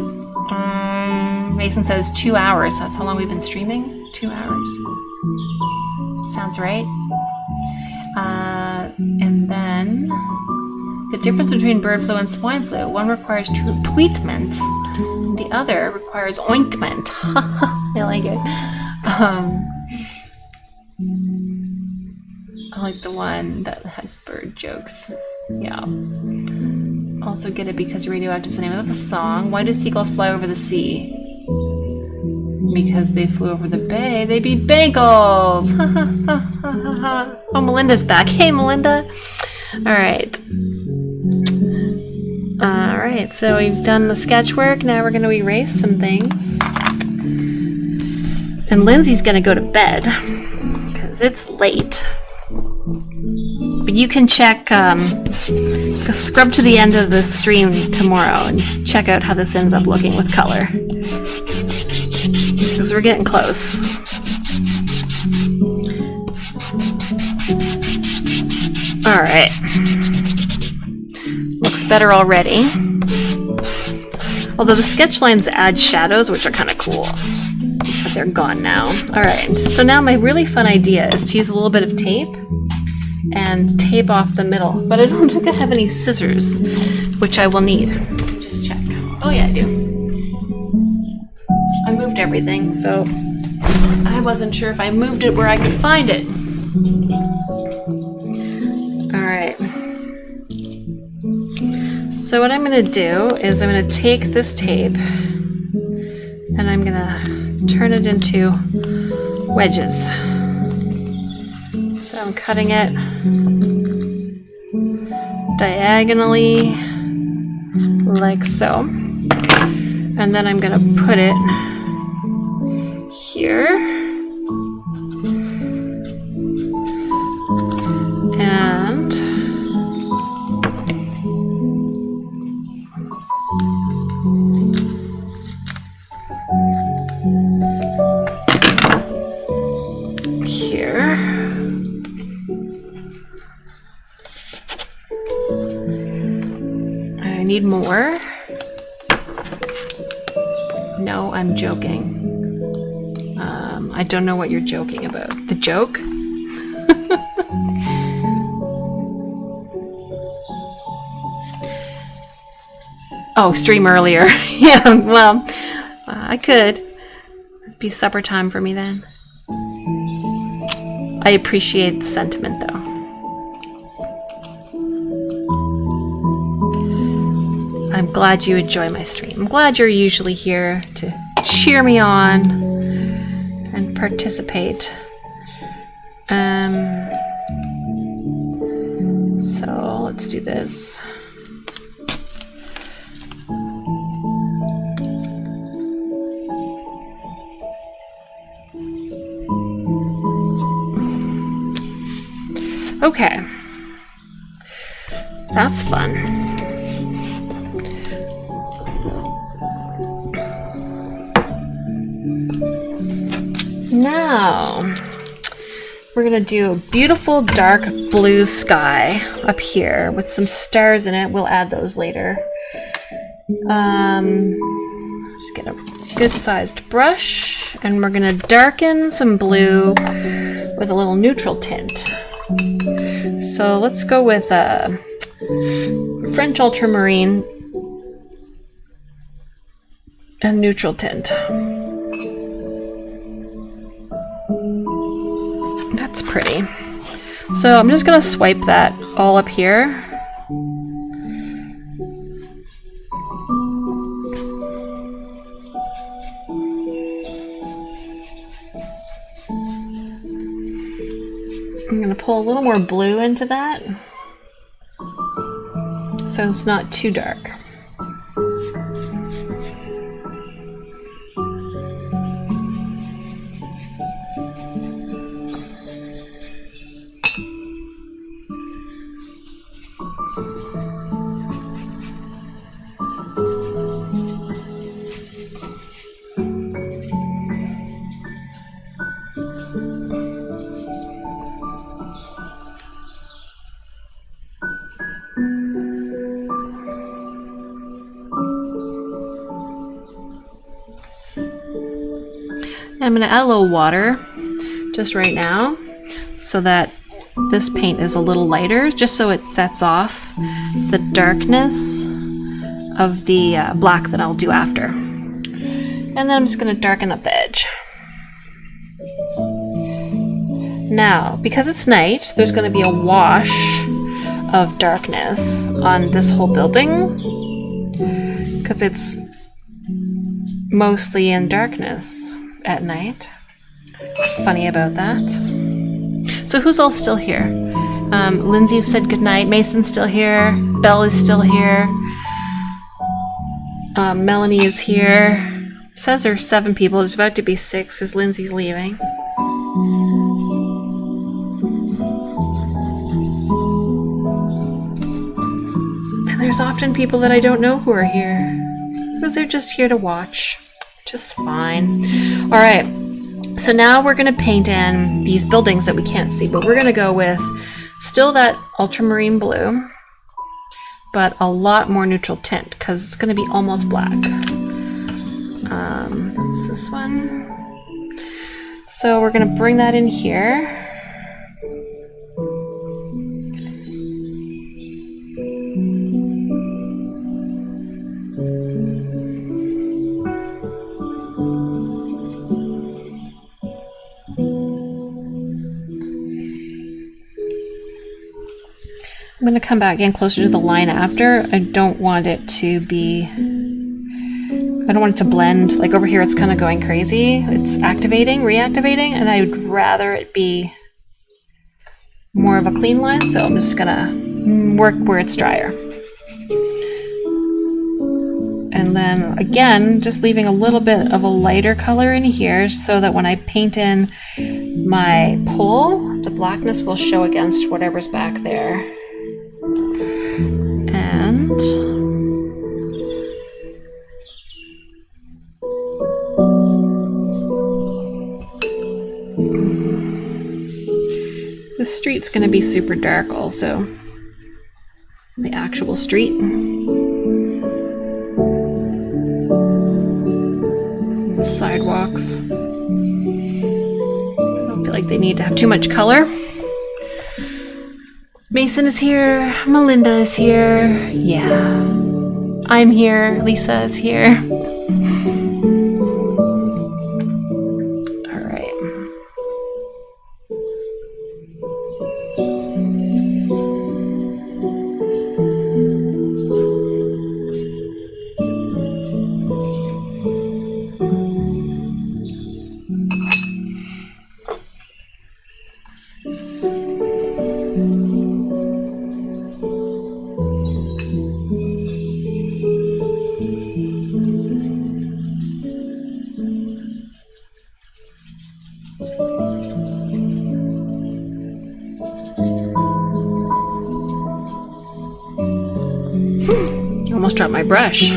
Mason says 2 hours. That's how long we've been streaming? 2 hours. Sounds right. And then the difference between bird flu and swine flu. One requires treatment. The other requires ointment. I like it. I like the one that has bird jokes. Yeah. Also get it because radioactive is the name of the song. Why do seagulls fly over the sea? Because they flew over the bay. They beat bagels. Oh, Melinda's back. Hey, Melinda. All right. Alright, so we've done the sketch work. Now we're going to erase some things. And Lindsay's going to go to bed because it's late. But you can check, scrub to the end of the stream tomorrow and check out how this ends up looking with color. Because we're getting close. Alright. Looks better already. Although the sketch lines add shadows, which are kind of cool. But they're gone now. Alright, so now my really fun idea is to use a little bit of tape and tape off the middle. But I don't think I have any scissors, which I will need. Just check. Oh yeah, I do. I moved everything, so I wasn't sure if I moved it where I could find it. All right. So what I'm going to do is I'm going to take this tape and I'm going to turn it into wedges. So I'm cutting it diagonally like so. And then I'm going to put it here. And here. I need more. No, I'm joking. I don't know what you're joking about. The joke? Oh, stream earlier. Yeah, well, I could. It'd be supper time for me then. I appreciate the sentiment, though. I'm glad you enjoy my stream. I'm glad you're usually here to cheer me on and participate. So let's do this. Okay. That's fun. Now, we're gonna do a beautiful dark blue sky up here with some stars in it. We'll add those later. Just get a good sized brush and we're gonna darken some blue with a little neutral tint. So let's go with French ultramarine and neutral tint. That's pretty. So I'm just gonna swipe that all up here. I'm gonna pull a little more blue into that so it's not too dark. I'm going to add a little water just right now so that this paint is a little lighter, just so it sets off the darkness of the black that I'll do after. And then I'm just going to darken up the edge. Now, because it's night, there's going to be a wash of darkness on this whole building because it's mostly in darkness at night. Funny about that. So who's all still here? Lindsay said goodnight. Mason's still here. Belle is still here. Melanie is here. It says there's 7 people. There's about to be 6 because Lindsay's leaving. And there's often people that I don't know who are here because they're just here to watch. Just fine. All right, so now we're gonna paint in these buildings that we can't see, but we're gonna go with still that ultramarine blue, but a lot more neutral tint because it's gonna be almost black. That's this one. So we're gonna bring that in here. I'm going to come back in closer to the line after. I don't want it to be... I don't want it to blend. Like over here it's kind of going crazy. It's activating, reactivating, and I would rather it be more of a clean line, so I'm just going to work where it's drier. And then again, just leaving a little bit of a lighter color in here so that when I paint in my pole, the blackness will show against whatever's back there. And the street's going to be super dark also. The actual street. The sidewalks. I don't feel like they need to have too much color. Mason is here. Melinda is here. Yeah. I'm here. Lisa is here. All right. Almost dropped my brush.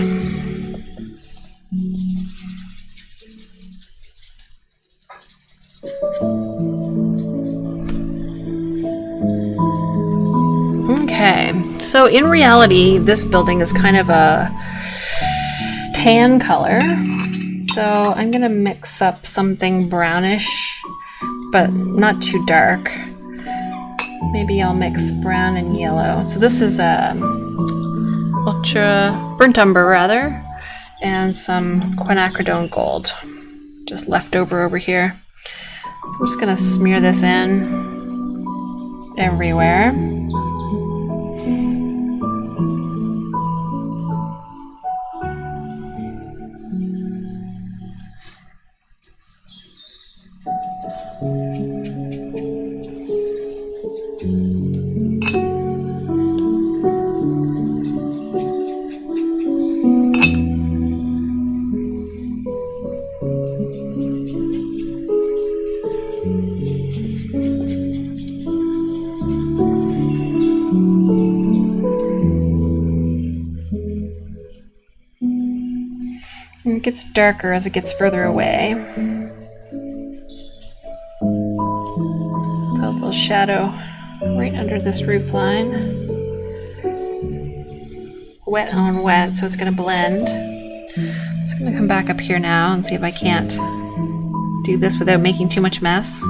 Okay, so in reality, this building is kind of a tan color. So I'm gonna mix up something brownish, but not too dark. Maybe I'll mix brown and yellow. So this is ultra burnt umber rather, and some quinacridone gold, just left over here. So we're just gonna smear this in everywhere. And it gets darker as it gets further away. Put a little shadow right under this roof line. Wet on wet, so it's going to blend. It's going to come back up here now and see if I can't do this without making too much mess.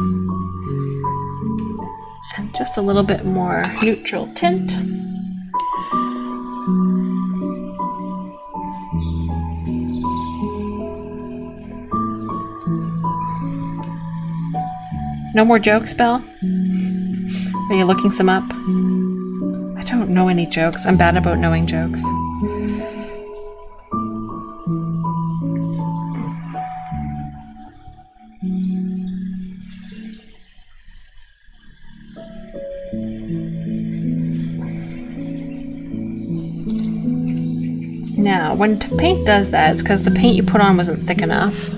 And just a little bit more neutral tint. No more jokes, Belle? Are you looking some up? I don't know any jokes. I'm bad about knowing jokes. Now, when paint does that, it's because the paint you put on wasn't thick enough.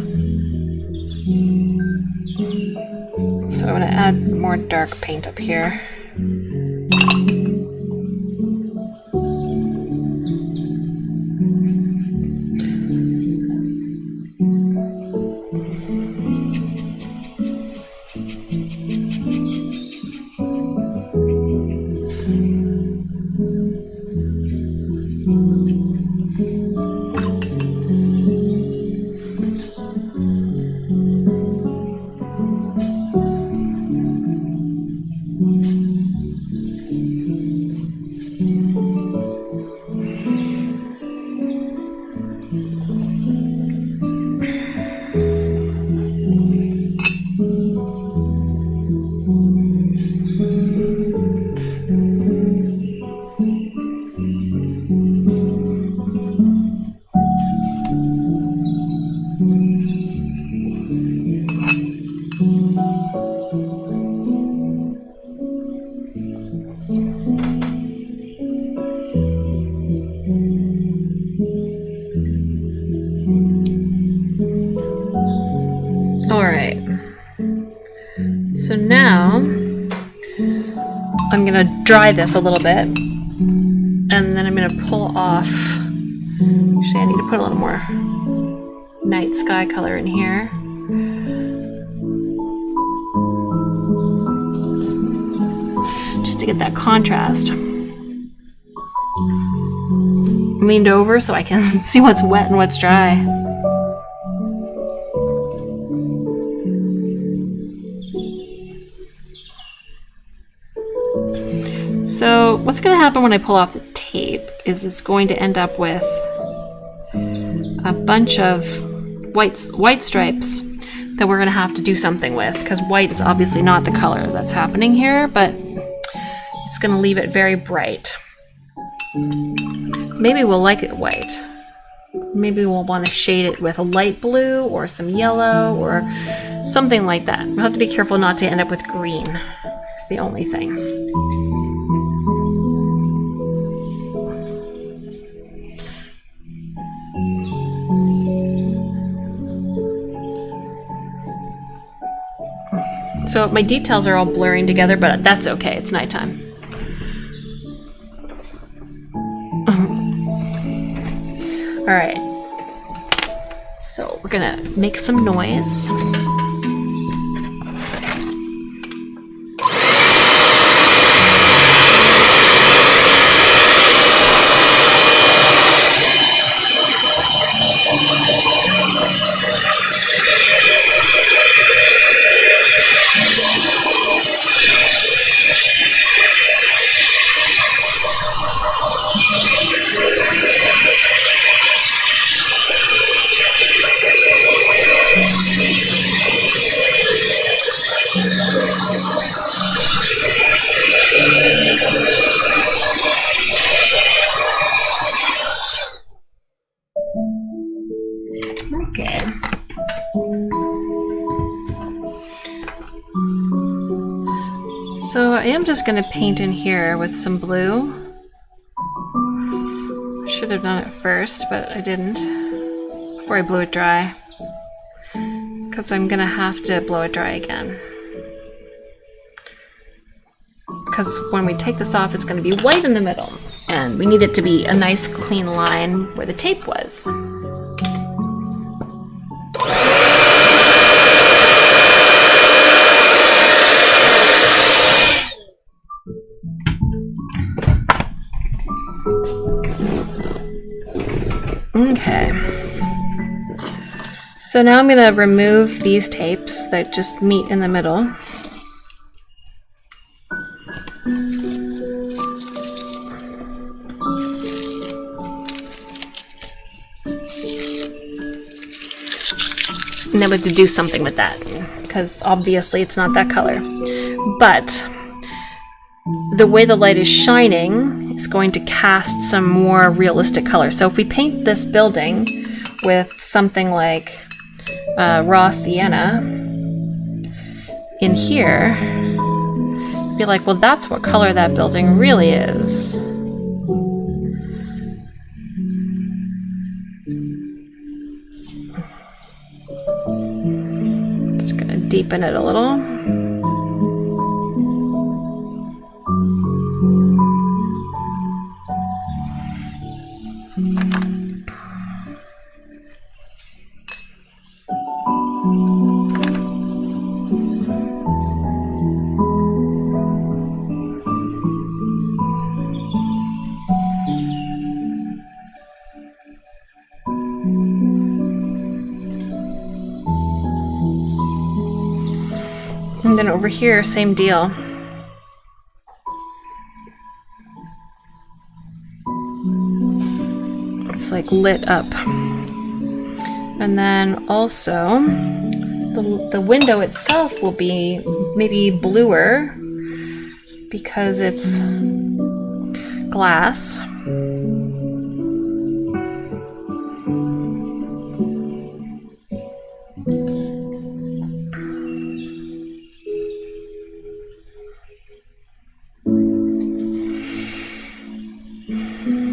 So I'm going to add more dark paint up here. All right. So now I'm gonna dry this a little bit, and then I'm gonna pull off. Actually, I need to put a little more night sky color in here. Just to get that contrast. Leaned over so I can see what's wet and what's dry. So what's going to happen when I pull off the tape is it's going to end up with a bunch of white stripes that we're going to have to do something with, because white is obviously not the color that's happening here, but it's going to leave it very bright. Maybe we'll like it white. Maybe we'll want to shade it with a light blue or some yellow or something like that. We'll have to be careful not to end up with green. It's the only thing. So my details are all blurring together, but that's okay. It's nighttime. All right. So we're gonna make some noise. Okay. So I am just going to paint in here with some blue. Should have done it first, but I didn't before I blew it dry, because I'm going to have to blow it dry again. Because when we take this off, it's going to be white in the middle, and we need it to be a nice clean line where the tape was. Okay. So now I'm going to remove these tapes that just meet in the middle. And then we have to do something with that, because obviously it's not that color. But the way the light is shining is going to cast some more realistic color. So if we paint this building with something like raw sienna in here, be like, well, that's what color that building really is. Just gonna deepen it a little. And then over here, same deal. It's like lit up. And then also, the window itself will be maybe bluer because it's glass.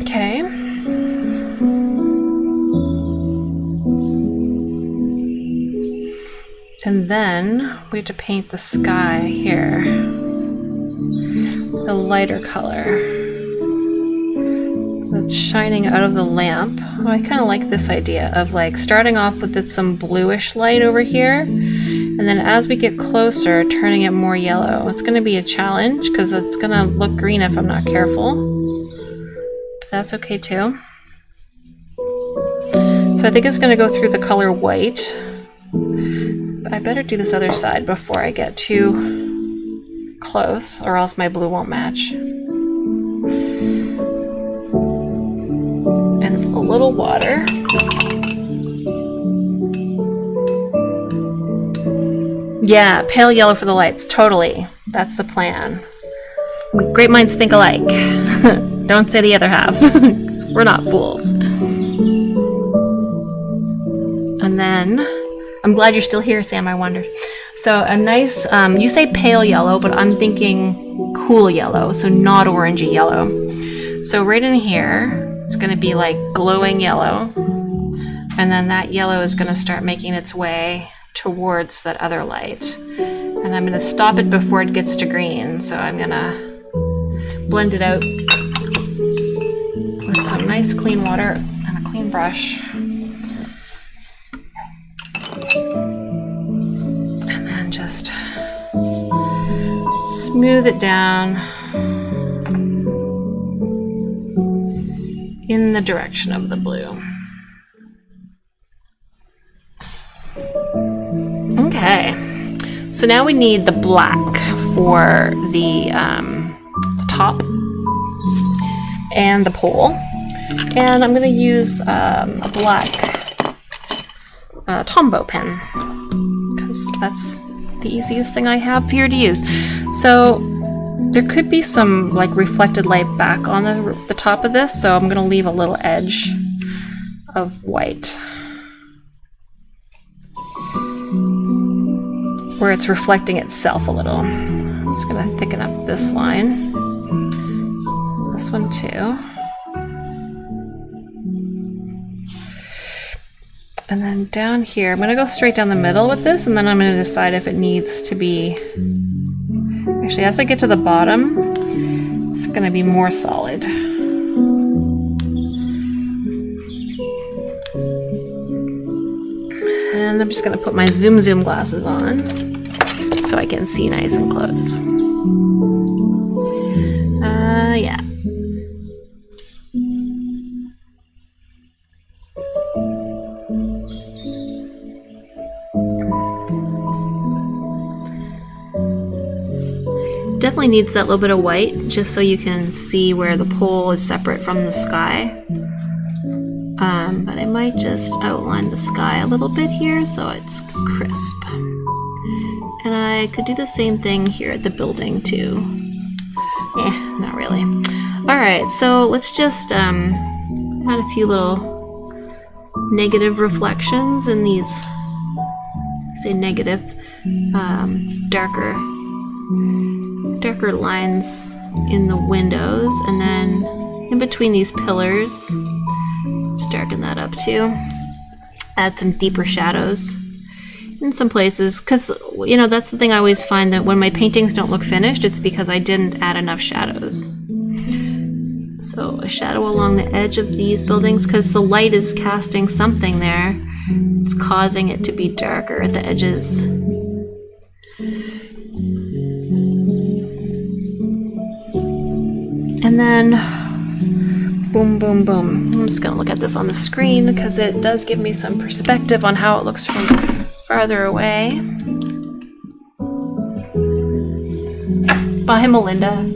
Okay. And then we have to paint the sky here. The lighter color that's shining out of the lamp. Well, I kind of like this idea of like starting off with some bluish light over here, and then as we get closer, turning it more yellow. It's going to be a challenge because it's going to look green if I'm not careful. But that's okay too. So I think it's going to go through the color white. But I better do this other side before I get too close, or else my blue won't match. And a little water. Yeah, pale yellow for the lights. Totally. That's the plan. Great minds think alike. Don't say the other half. We're not fools. And then, I'm glad you're still here, Sam, I wondered. So a nice, you say pale yellow, but I'm thinking cool yellow, so not orangey yellow. So right in here, it's going to be like glowing yellow, and then that yellow is going to start making its way towards that other light. And I'm going to stop it before it gets to green, so I'm going to blend it out with some nice clean water and a clean brush. And then just smooth it down in the direction of the blue. Okay, so now we need the black for the top and the pole. And I'm going to use a black Tombow pen, because that's the easiest thing I have here to use. So there could be some like reflected light back on the top of this, so I'm going to leave a little edge of white where it's reflecting itself a little. I'm just going to thicken up this line, this one too. And then down here, I'm going to go straight down the middle with this, and then I'm going to decide if it needs to be... Actually, as I get to the bottom, it's going to be more solid. And I'm just going to put my zoom glasses on so I can see nice and close. Yeah. Definitely needs that little bit of white just so you can see where the pole is separate from the sky. But I might just outline the sky a little bit here so it's crisp. And I could do the same thing here at the building too. Not really. Alright, so let's just add a few little negative reflections in these, I say negative, darker lines in the windows, and then in between these pillars, just darken that up too. Add some deeper shadows in some places, because you know that's the thing I always find, that when my paintings don't look finished, it's because I didn't add enough shadows. So a shadow along the edge of these buildings, because the light is casting something there. It's causing it to be darker at the edges. And then, boom, boom, boom. I'm just gonna look at this on the screen because it does give me some perspective on how it looks from farther away. Bye, Melinda.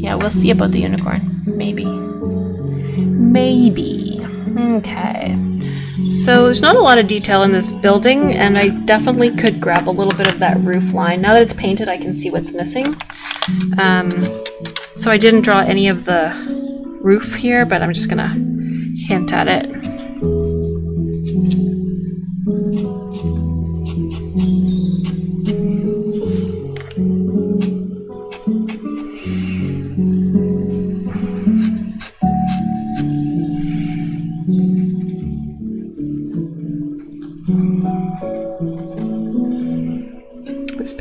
Yeah, we'll see about the unicorn. Maybe. Maybe. Okay. So there's not a lot of detail in this building, and I definitely could grab a little bit of that roof line. Now that it's painted, I can see what's missing. So I didn't draw any of the roof here, but I'm just gonna hint at it.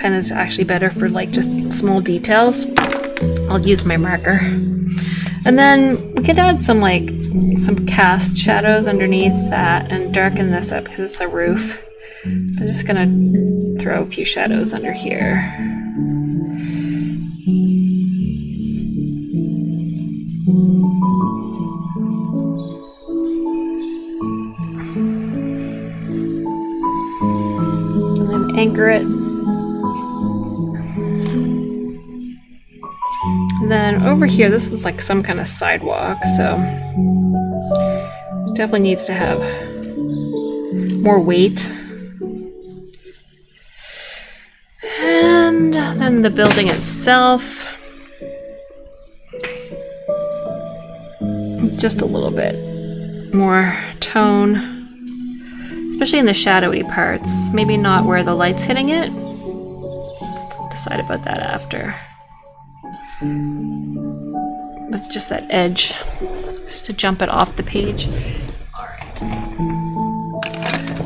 pen is actually better for like just small details. I'll use my marker. And then we could add some cast shadows underneath that and darken this up because it's a roof. I'm just gonna throw a few shadows under here. And then anchor it. And then over here, this is like some kind of sidewalk, so it definitely needs to have more weight. And then the building itself, just a little bit more tone, especially in the shadowy parts. Maybe not where the light's hitting it. Decide about that after. But just that edge, just to jump it off the page. All right.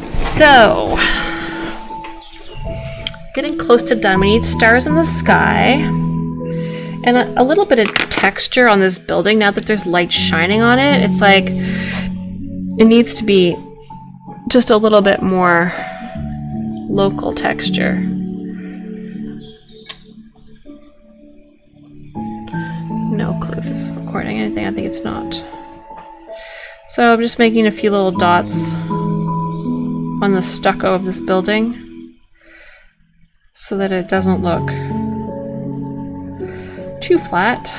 So, getting close to done. We need stars in the sky and a little bit of texture on this building. Now that there's light shining on it, it's like it needs to be just a little bit more local texture. No clue if it's recording anything. I think it's not. So I'm just making a few little dots on the stucco of this building so that it doesn't look too flat.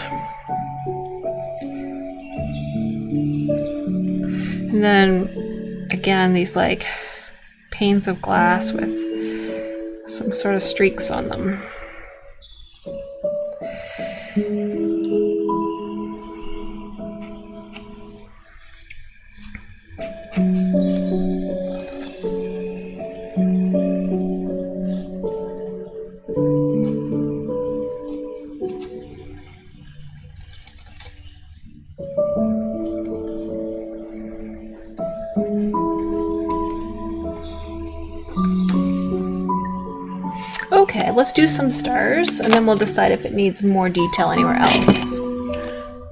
And then again, these like panes of glass with some sort of streaks on them. Okay, let's do some stars, and then we'll decide if it needs more detail anywhere else.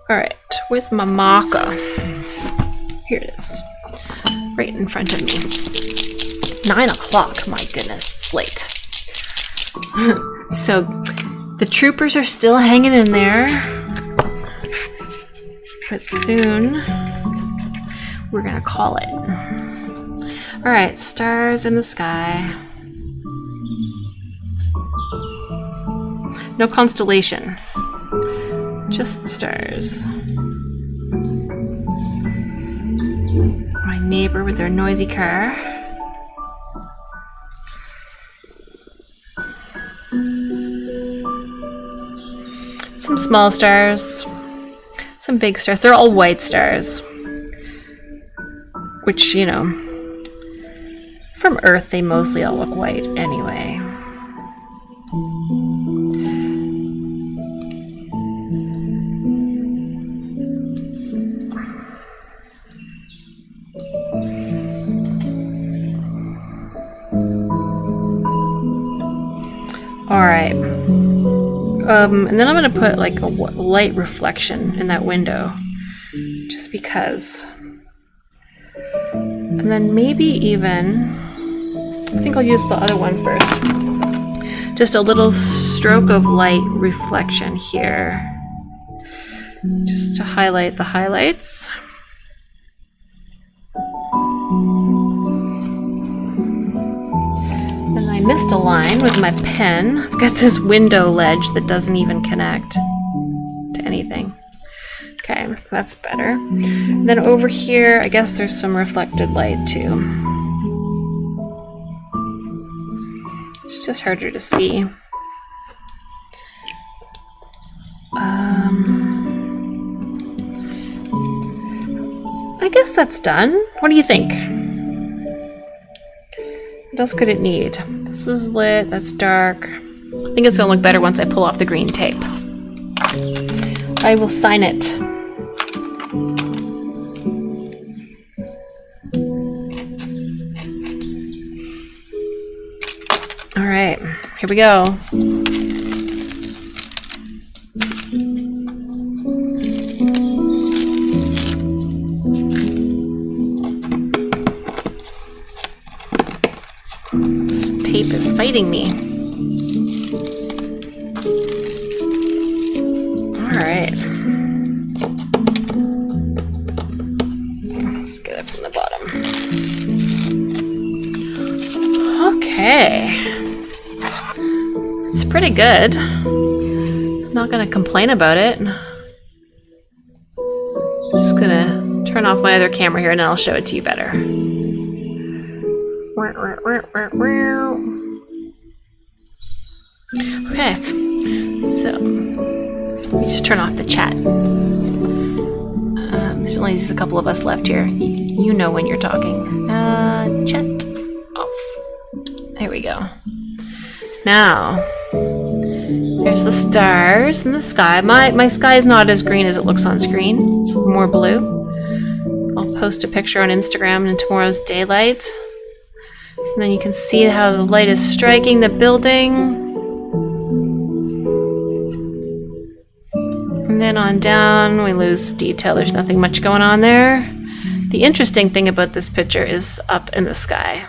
Alright, where's my marker? Here it is. Right in front of me. 9 o'clock, my goodness, it's late. So, the troopers are still hanging in there. But soon, we're gonna call it. Alright, stars in the sky. No constellation, just stars. My neighbor with their noisy car. Some small stars, some big stars. They're all white stars, which, you know, from Earth they mostly all look white anyway. Alright, and then I'm going to put like a light reflection in that window, just because. And then maybe even, I think I'll use the other one first. Just a little stroke of light reflection here, just to highlight the highlights. I missed a line with my pen. I've got this window ledge that doesn't even connect to anything. Okay, that's better. Then over here, I guess there's some reflected light too. It's just harder to see. I guess that's done. What do you think? What else could it need? This is lit, that's dark. I think it's gonna look better once I pull off the green tape. I will sign it. All right, here we go. This tape is fighting me. All right. Let's get it from the bottom. Okay. It's pretty good. Not gonna complain about it. Just gonna turn off my other camera here and then I'll show it to you better. Okay, so let me just turn off the chat. There's only just a couple of us left here. You know when you're talking. Chat off. There we go. Now, there's the stars in the sky. My sky is not as green as it looks on screen. It's more blue. I'll post a picture on Instagram in tomorrow's daylight. And then you can see how the light is striking the building. And then on down, we lose detail. There's nothing much going on there. The interesting thing about this picture is up in the sky.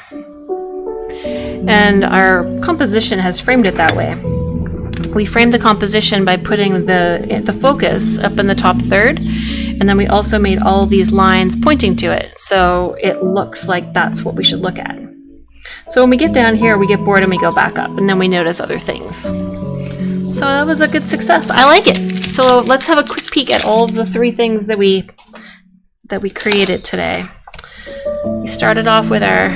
And our composition has framed it that way. We framed the composition by putting the focus up in the top third, and then we also made all of these lines pointing to it, so it looks like that's what we should look at. So when we get down here, we get bored and we go back up, and then we notice other things. So that was a good success. I like it. So let's have a quick peek at all of the 3 things that we created today. We started off with our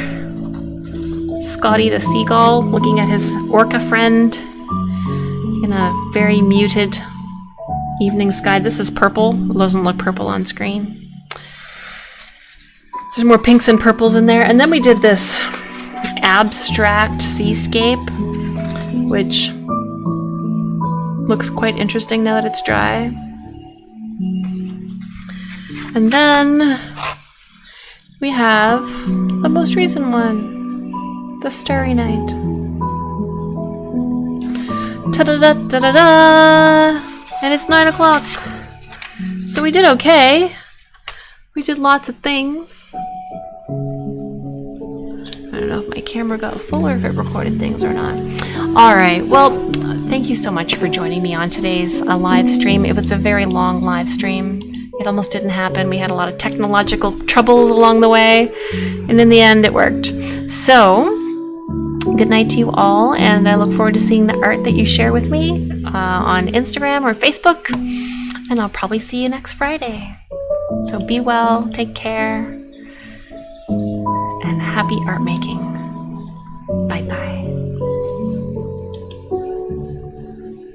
Scotty the seagull looking at his orca friend in a very muted evening sky. This is purple. It doesn't look purple on screen. There's more pinks and purples in there. And then we did this abstract seascape, which looks quite interesting now that it's dry. And then we have the most recent one, the Starry Night. Ta-da-da-da-da-da! And it's 9 o'clock. So we did okay. We did lots of things. I don't know if my camera got full or if it recorded things or not. Alright, well, thank you so much for joining me on today's live stream. It was a very long live stream. It almost didn't happen. We had a lot of technological troubles along the way, and in the end it worked. So, good night to you all, and I look forward to seeing the art that you share with me on Instagram or Facebook, and I'll probably see you next Friday. So be well, take care, and happy art making.